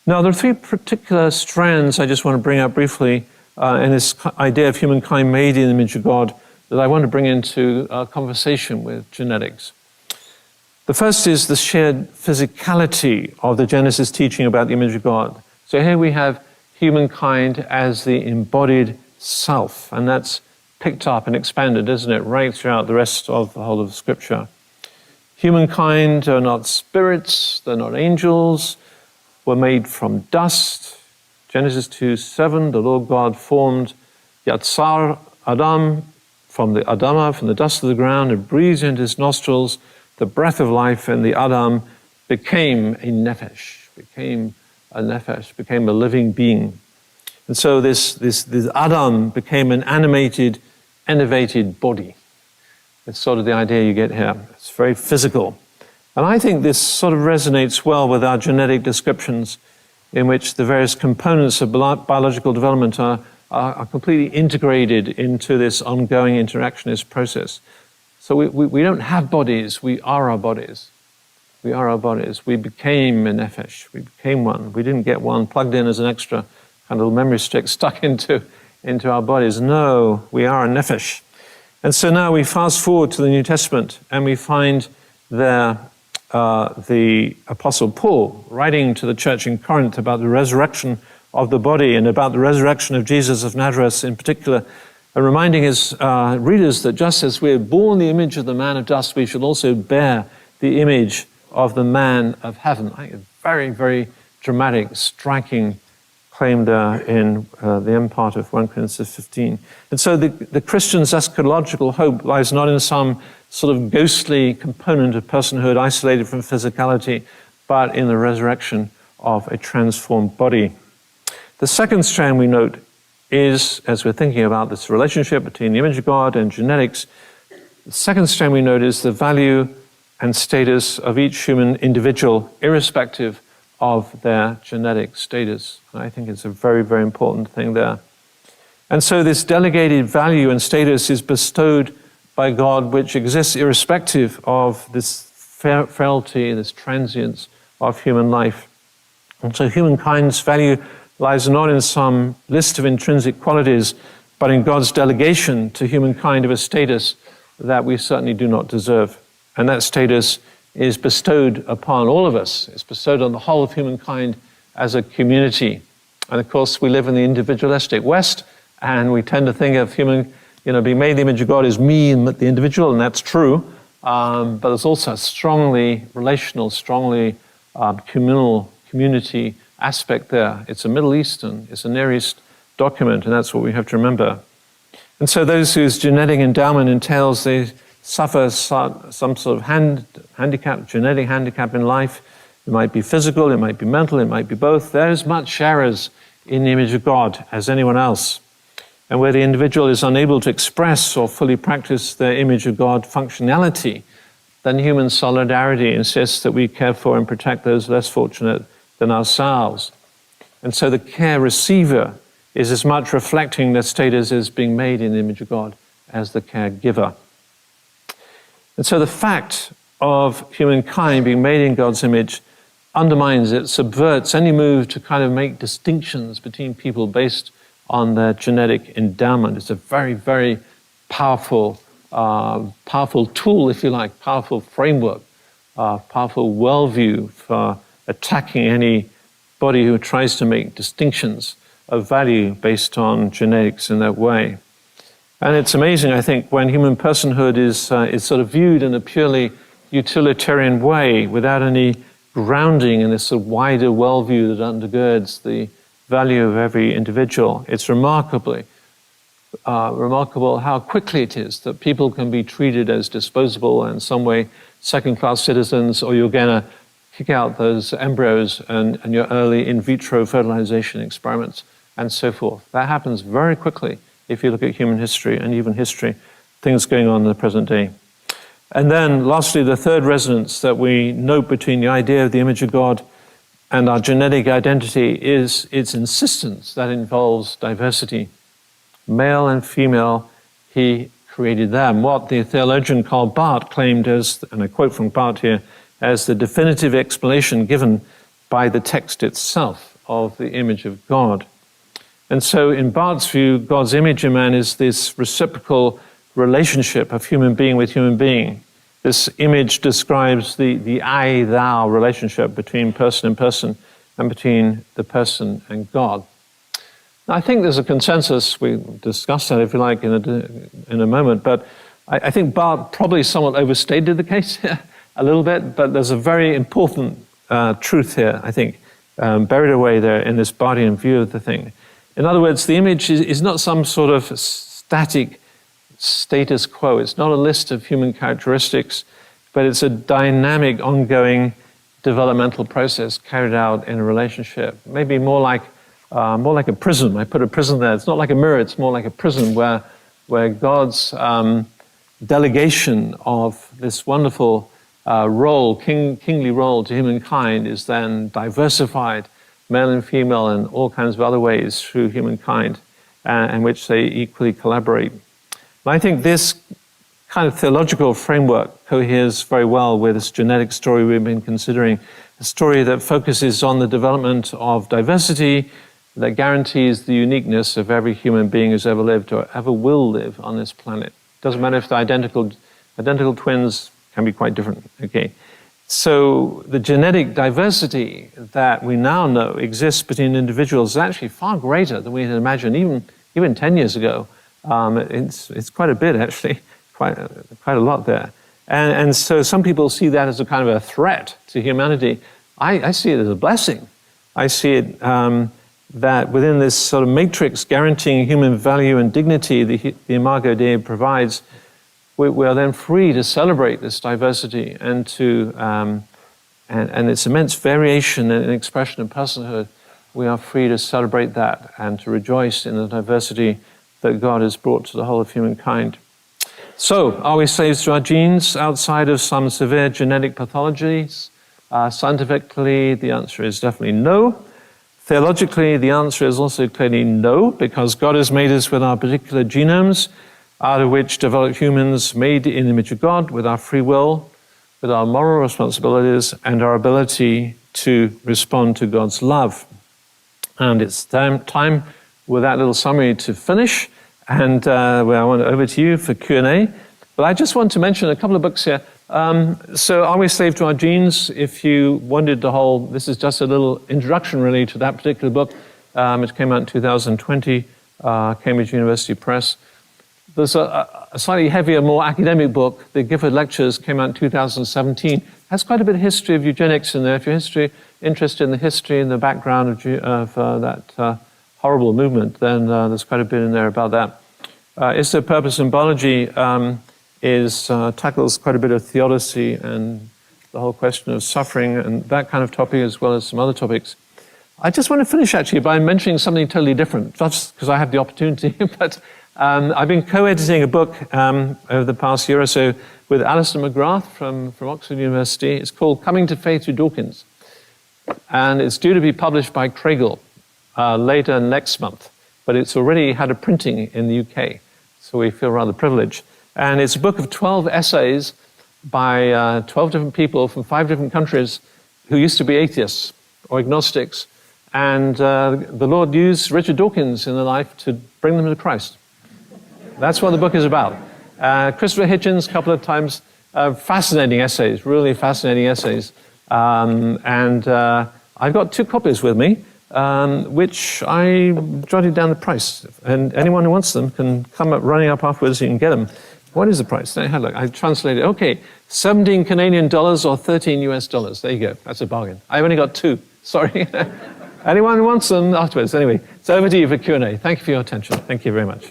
Now, there are three particular strands I just want to bring up briefly in this idea of humankind made in the image of God that I want to bring into a conversation with genetics. The first is the shared physicality of the Genesis teaching about the image of God. So here we have humankind as the embodied self, and that's picked up and expanded, isn't it, right throughout the rest of the whole of Scripture. Humankind are not spirits, they're not angels, were made from dust. Genesis 2:7, the Lord God formed Yatsar Adam from the Adamah, from the dust of the ground, and breathed into his nostrils the breath of life, and the Adam became a nefesh, became a living being. And so this Adam became an animated, enervated body. It's sort of the idea you get here. It's very physical. And I think this sort of resonates well with our genetic descriptions in which the various components of biological development are completely integrated into this ongoing interactionist process. So we don't have bodies, we are our bodies. We are our bodies. We became a nefesh, we became one. We didn't get one plugged in as an extra kind of little memory stick stuck into into our bodies. No, we are a nephesh. And so now we fast forward to the New Testament, and we find there the Apostle Paul writing to the church in Corinth about the resurrection of the body and about the resurrection of Jesus of Nazareth in particular, and reminding his readers that just as we are born the image of the man of dust, we should also bear the image of the man of heaven. I think it's very, very dramatic, striking claim there in the end part of 1 Corinthians 15. And so the Christian's eschatological hope lies not in some sort of ghostly component of personhood isolated from physicality, but in the resurrection of a transformed body. The second strand we note is, as we're thinking about this relationship between the image of God and genetics, the second strand we note is the value and status of each human individual, irrespective of their genetic status. And I think it's a very, very important thing there. And so this delegated value and status is bestowed by God, which exists irrespective of this frailty, this transience of human life. And so humankind's value lies not in some list of intrinsic qualities, but in God's delegation to humankind of a status that we certainly do not deserve. And that status is bestowed upon all of us. It's bestowed on the whole of humankind as a community. And of course, we live in the individualistic West, and we tend to think of human, being made in the image of God as me and the individual, and that's true. But there's also a strongly relational, strongly communal community aspect there. It's a Middle Eastern, it's a Near East document, and that's what we have to remember. And so those whose genetic endowment entails they suffer some sort of handicap, genetic handicap in life. It might be physical, it might be mental, it might be both. They're as much sharers in the image of God as anyone else. And where the individual is unable to express or fully practice their image of God functionality, then human solidarity insists that we care for and protect those less fortunate than ourselves. And so the care receiver is as much reflecting their status as being made in the image of God as the caregiver. And so the fact of humankind being made in God's image undermines it, subverts any move to kind of make distinctions between people based on their genetic endowment. It's a very, very powerful tool, if you like, powerful framework, powerful worldview for attacking anybody who tries to make distinctions of value based on genetics in that way. And it's amazing, I think, when human personhood is sort of viewed in a purely utilitarian way without any grounding in this sort of wider worldview that undergirds the value of every individual. It's remarkable how quickly it is that people can be treated as disposable and in some way second-class citizens, or you're going to kick out those embryos and your early in vitro fertilization experiments and so forth. That happens very quickly if you look at human history and even history, things going on in the present day. And then lastly, the third resonance that we note between the idea of the image of God and our genetic identity is its insistence that involves diversity. Male and female, he created them. What the theologian Karl Barth claimed as, and I quote from Barth here, as the definitive explanation given by the text itself of the image of God. And so in Barth's view, God's image in man is this reciprocal relationship of human being with human being. This image describes the I-thou relationship between person and person and between the person and God. Now, I think there's a consensus, we discuss that if you like in a moment, but I think Barth probably somewhat overstated the case here a little bit, but there's a very important truth here, I think, buried away there in this Barthian view of the thing. In other words, the image is not some sort of static status quo. It's not a list of human characteristics, but it's a dynamic, ongoing developmental process carried out in a relationship. Maybe more like a prism. I put a prism there. It's not like a mirror. It's more like a prism where God's delegation of this wonderful role, kingly role to humankind is then diversified, male and female, and all kinds of other ways through humankind, in which they equally collaborate. And I think this kind of theological framework coheres very well with this genetic story we've been considering, a story that focuses on the development of diversity that guarantees the uniqueness of every human being who's ever lived or ever will live on this planet. Doesn't matter if they're identical twins can be quite different, okay? So the genetic diversity that we now know exists between individuals is actually far greater than we had imagined even 10 years ago. It's quite a bit, actually, quite a lot there. And so some people see that as a kind of a threat to humanity. I see it as a blessing. I see it that within this sort of matrix guaranteeing human value and dignity the Imago Dei provides, we are then free to celebrate this diversity and to and its immense variation and expression of personhood. We are free to celebrate that and to rejoice in the diversity that God has brought to the whole of humankind. So, are we slaves to our genes outside of some severe genetic pathologies? Scientifically, the answer is definitely no. Theologically, the answer is also clearly no, because God has made us with our particular genomes, out of which develop humans made in the image of God, with our free will, with our moral responsibilities, and our ability to respond to God's love. And it's time with that little summary to finish, and I want over to you for Q&A. But I just want to mention a couple of books here. So Are We Slave to Our Genes? If you wanted the whole, this is just a little introduction really to that particular book. It came out in 2020, Cambridge University Press. There's a slightly heavier, more academic book, The Gifford Lectures, came out in 2017. Has quite a bit of history of eugenics in there. If you're interested in the history and the background of that horrible movement, then there's quite a bit in there about that. Is There Purpose in Biology tackles quite a bit of theodicy and the whole question of suffering and that kind of topic, as well as some other topics. I just want to finish actually by mentioning something totally different, just because I have the opportunity, but I've been co-editing a book over the past year or so with Alistair McGrath from Oxford University. It's called Coming to Faith Through Dawkins. And it's due to be published by Craigle later next month. But it's already had a printing in the UK, so we feel rather privileged. And it's a book of 12 essays by 12 different people from 5 different countries who used to be atheists or agnostics. And the Lord used Richard Dawkins in their life to bring them to Christ. That's what the book is about. Christopher Hitchens, a couple of times, fascinating essays, really fascinating essays. And I've got 2 copies with me, which I jotted down the price. And anyone who wants them can come up running up afterwards, you can get them. What is the price? I translated. Okay, 17 Canadian dollars or 13 US dollars. There you go. That's a bargain. I've only got 2. Sorry. Anyone who wants them afterwards. Anyway, it's over to you for Q&A. Thank you for your attention. Thank you very much.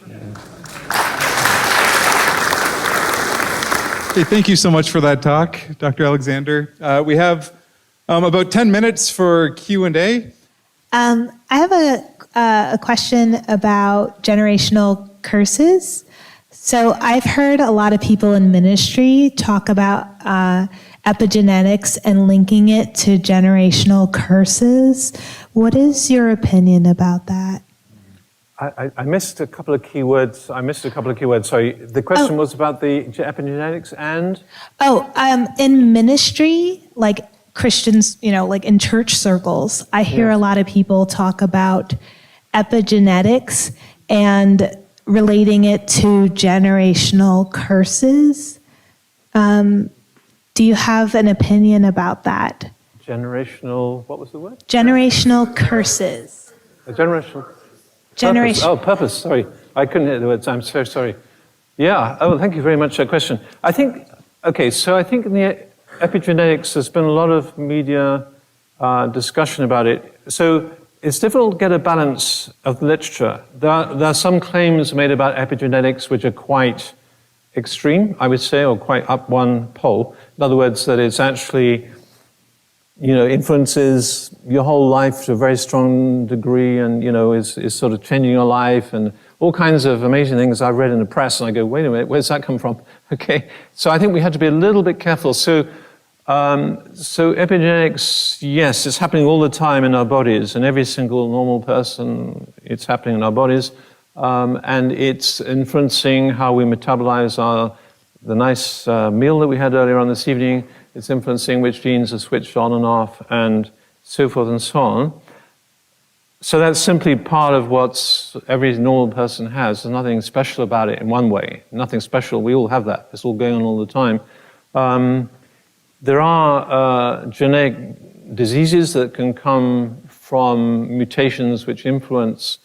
Okay, thank you so much for that talk, Dr. Alexander. We have about 10 minutes for Q&A. I have a question about generational curses. So I've heard a lot of people in ministry talk about epigenetics and linking it to generational curses. What is your opinion about that? I missed a couple of keywords. Sorry. The question was about the epigenetics and? In ministry, like Christians, like in church circles, I hear a lot of people talk about epigenetics and relating it to generational curses. Do you have an opinion about that? Generational, what was the word? Generational curses. Purpose. Oh, purpose, sorry. I couldn't hear the words, I'm so sorry. Yeah, thank you very much for that question. I think in the epigenetics, there's been a lot of media discussion about it. So it's difficult to get a balance of the literature. There are some claims made about epigenetics which are quite extreme, I would say, or quite up one pole. In other words, that it's actually, influences your whole life to a very strong degree and, is sort of changing your life and all kinds of amazing things I've read in the press and I go, wait a minute, where's that come from? Okay, so I think we have to be a little bit careful. So epigenetics, yes, it's happening all the time in our bodies, and every single normal person, it's happening in our bodies, and it's influencing how we metabolize the nice meal that we had earlier on this evening. It's influencing which genes are switched on and off, and so forth and so on. So that's simply part of what every normal person has. There's nothing special about it in one way. Nothing special. We all have that. It's all going on all the time. There are genetic diseases that can come from mutations which influence,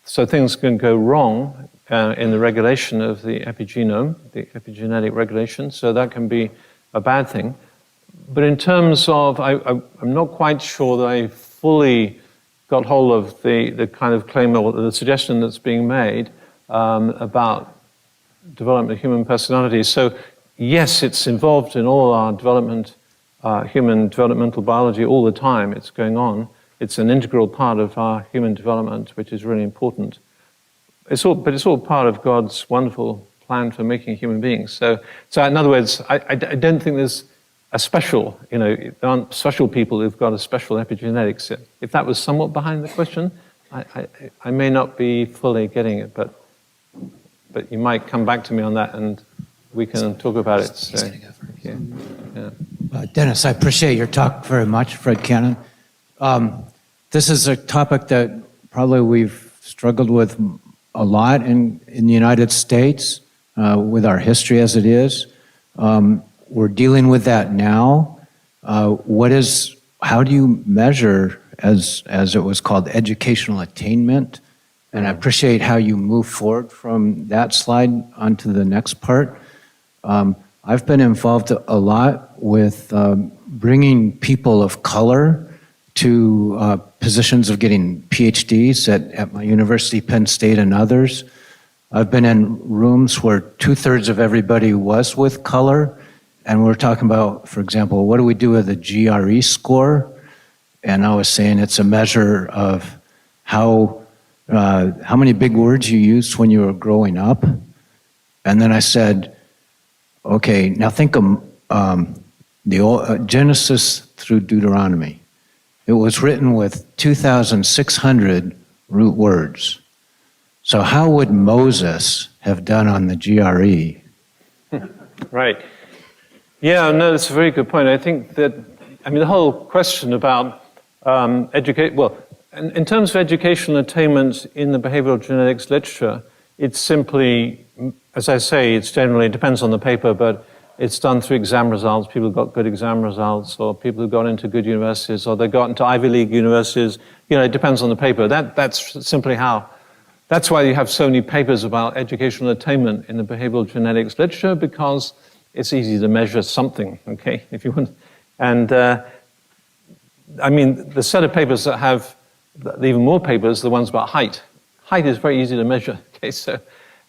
so things can go wrong in the regulation of the epigenome, the epigenetic regulation, so that can be a bad thing. But in terms of, I'm not quite sure that I fully got hold of the kind of claim or the suggestion that's being made about development of human personality. So yes, it's involved in all our development, human developmental biology all the time. It's going on. It's an integral part of our human development, which is really important. But it's all part of God's wonderful plan for making human beings. So in other words, I don't think there's a special, there aren't special people who've got a special epigenetics. If that was somewhat behind the question, I may not be fully getting it, but you might come back to me on that and we can talk about it. He's going to go first. Yeah. Dennis, I appreciate your talk very much, Fred Cannon. This is a topic that probably we've struggled with a lot in the United States with our history as it is. We're dealing with that now. How do you measure, as it was called, educational attainment? And I appreciate how you move forward from that slide onto the next part. I've been involved a lot with bringing people of color to positions of getting PhDs at my university, Penn State, and others. I've been in rooms where 2/3 of everybody was with color, and we're talking about, for example, what do we do with a GRE score? And I was saying it's a measure of how many big words you used when you were growing up. And then I said, okay, now think of the old, Genesis through Deuteronomy. It was written with 2,600 root words. So how would Moses have done on the GRE? Right. Yeah, no, that's a very good point. I think that, the whole question about in terms of educational attainment in the behavioral genetics literature, it's simply, as I say, it depends on the paper, but it's done through exam results. People who got good exam results, or people who got into good universities, or they got into Ivy League universities. It depends on the paper. That's simply how. That's why you have so many papers about educational attainment in the behavioral genetics literature, because it's easy to measure something, okay, if you want. And the set of papers that have even more papers, the ones about height. Height is very easy to measure, okay, so,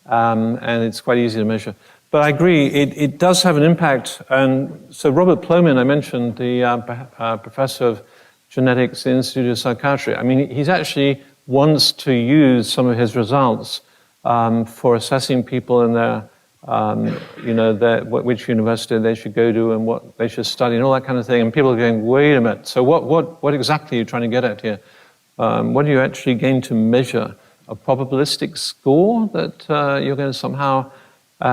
and it's quite easy to measure. But I agree, it does have an impact. And so Robert Plomin, I mentioned, the professor of genetics in the Institute of Psychiatry, he's actually wants to use some of his results for assessing people in their, which university they should go to and what they should study and all that kind of thing. And people are going, wait a minute, so what exactly are you trying to get at here? What do you actually gain to measure? A probabilistic score that you're going to somehow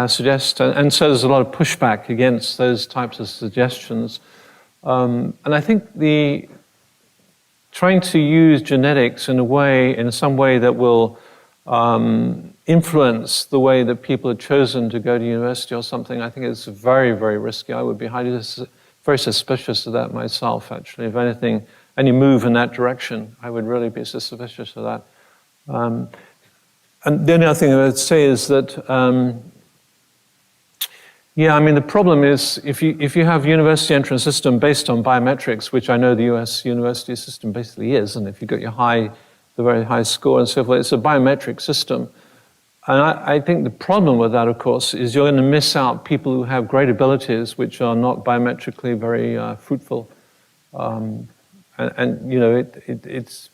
suggest? And so there's a lot of pushback against those types of suggestions. And I think trying to use genetics in some way that will influence the way that people are chosen to go to university or something, I think it's very, very risky. I would be very suspicious of that myself, actually. If anything, any move in that direction, I would really be suspicious of that. And the only other thing I would say is that, the problem is if you have university entrance system based on biometrics, which I know the US university system basically is, and if you got the very high score and so forth, it's a biometric system. And I think the problem with that, of course, is you're going to miss out people who have great abilities which are not biometrically very fruitful. It's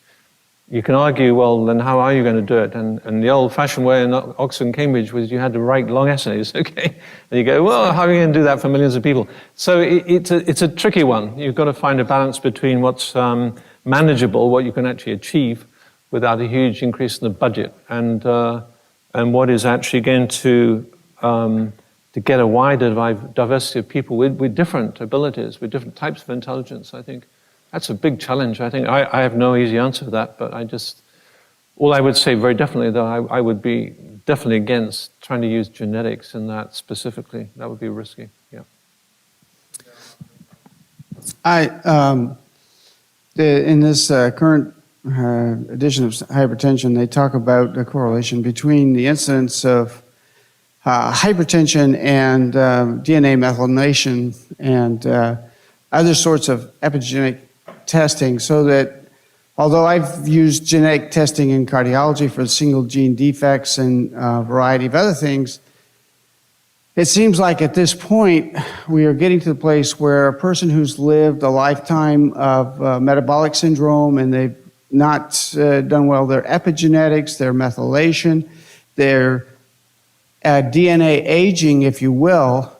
you can argue, well, then how are you going to do it? And the old-fashioned way in Oxford and Cambridge was you had to write long essays, okay? And you go, well, how are you going to do that for millions of people? So it's a tricky one. You've got to find a balance between what's manageable, what you can actually achieve without a huge increase in the budget, and what is actually going to get a wider diversity of people with different abilities, with different types of intelligence, I think. That's a big challenge. I think I have no easy answer to that, but I just All I would say very definitely, though, I would be definitely against trying to use genetics in that specifically. That would be risky, yeah. In this current edition of hypertension, they talk about the correlation between the incidence of hypertension and DNA methylation and other sorts of epigenetic testing, so that although I've used genetic testing in cardiology for single gene defects and a variety of other things, it seems like at this point we are getting to the place where a person who's lived a lifetime of metabolic syndrome and they've not done well, their epigenetics, their methylation, their DNA aging, if you will,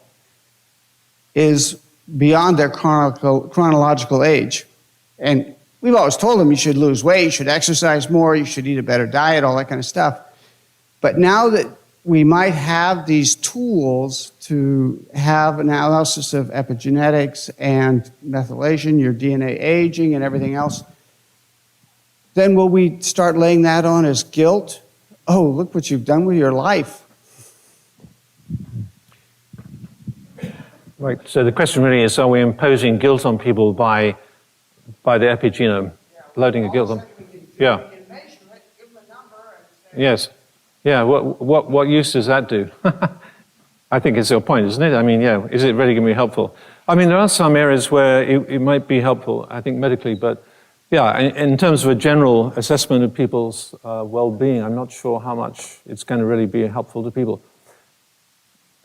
is beyond their chronological age. And we've always told them you should lose weight, you should exercise more, you should eat a better diet, all that kind of stuff. But now that we might have these tools to have an analysis of epigenetics and methylation, your DNA aging and everything else, then will we start laying that on as guilt? Oh, look what you've done with your life. Right, so the question really is, are we imposing guilt on people by the epigenome, loading a guilt on? Yeah. Yes. Yeah, what use does that do? I think it's your point, isn't it? I mean, yeah, is it really going to be helpful? I mean, there are some areas where it might be helpful, I think, medically, but yeah, in terms of a general assessment of people's well-being, I'm not sure how much it's going to really be helpful to people.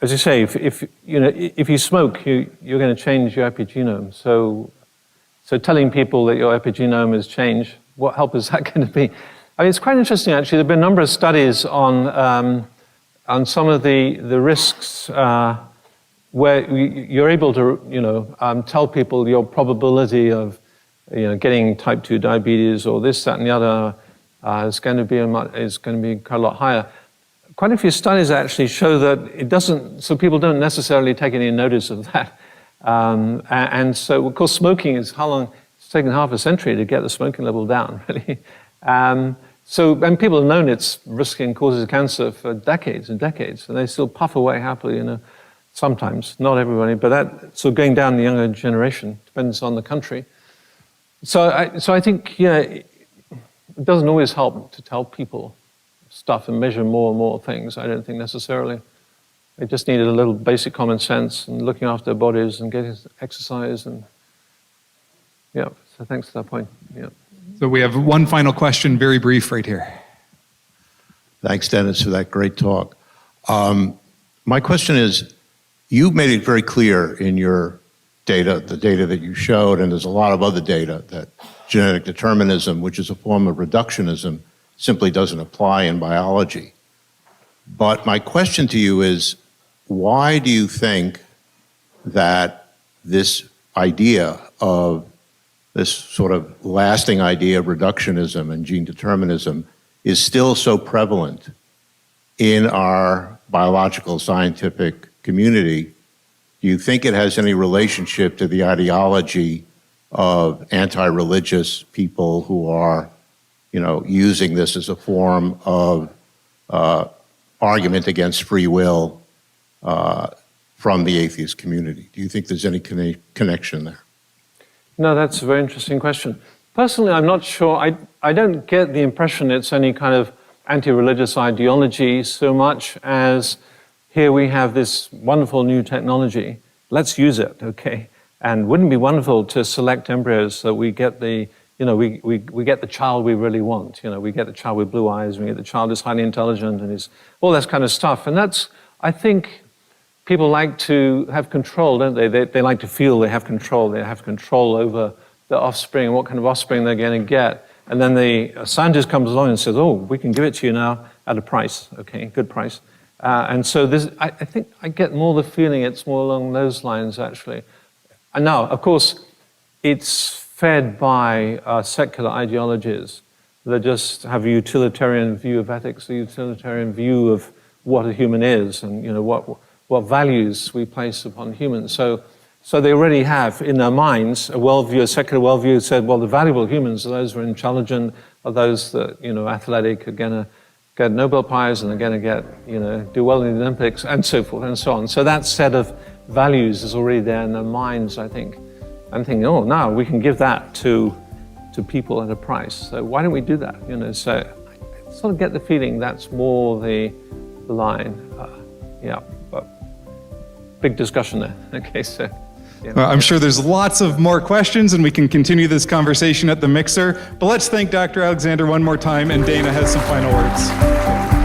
As you say, if you smoke, you're going to change your epigenome. So telling people that your epigenome has changed, what help is that going to be? I mean, it's quite interesting, actually. There have been a number of studies on some of the risks where you're able to, tell people your probability of, getting type 2 diabetes or this, that, and the other is going to be quite a lot higher. Quite a few studies actually show that it doesn't, so people don't necessarily take any notice of that. And so, of course, smoking is how long? It's taken half a century to get the smoking level down, really. And people have known it's risky and causes cancer for decades and decades, and they still puff away happily, sometimes, not everybody, but that's sort of going down in the younger generation, depends on the country. So I think, it doesn't always help to tell people stuff and measure more and more things, I don't think necessarily. They just needed a little basic common sense and looking after their bodies and getting exercise and, so thanks to that point, So we have one final question, very brief right here. Thanks, Dennis, for that great talk. My question is, you made it very clear in your data, the data that you showed, and there's a lot of other data, that genetic determinism, which is a form of reductionism, simply doesn't apply in biology. But my question to you is, why do you think that this idea of this sort of lasting idea of reductionism and gene determinism is still so prevalent in our biological scientific community? Do you think it has any relationship to the ideology of anti-religious people who are, using this as a form of argument against free will from the atheist community? Do you think there's any connection there? No, that's a very interesting question. Personally, I'm not sure. I don't get the impression it's any kind of anti-religious ideology so much as here we have this wonderful new technology. Let's use it, okay? And wouldn't it be wonderful to select embryos so we get the, we get the child we really want. We get the child with blue eyes, we get the child who's highly intelligent and is all that kind of stuff. And that's, I think, people like to have control, don't they? They like to feel they have control. They have control over their offspring and what kind of offspring they're going to get. And then the scientist comes along and says, oh, we can give it to you now at a price, okay, good price. And so I think I get more the feeling it's more along those lines, actually. And now, of course, it's fed by secular ideologies that just have a utilitarian view of ethics, a utilitarian view of what a human is and what values we place upon humans. So they already have in their minds a worldview, a secular worldview that said, well, the valuable humans are those who are intelligent, are those that, athletic, are going to get Nobel Prize and are going to get, do well in the Olympics and so forth and so on. So that set of values is already there in their minds, I think. I'm thinking, oh, now we can give that to people at a price. So why don't we do that? So I sort of get the feeling that's more the line. But big discussion there. Okay, so. Yeah. Well, I'm sure there's lots of more questions, and we can continue this conversation at the mixer. But let's thank Dr. Alexander one more time, and Dana has some final words.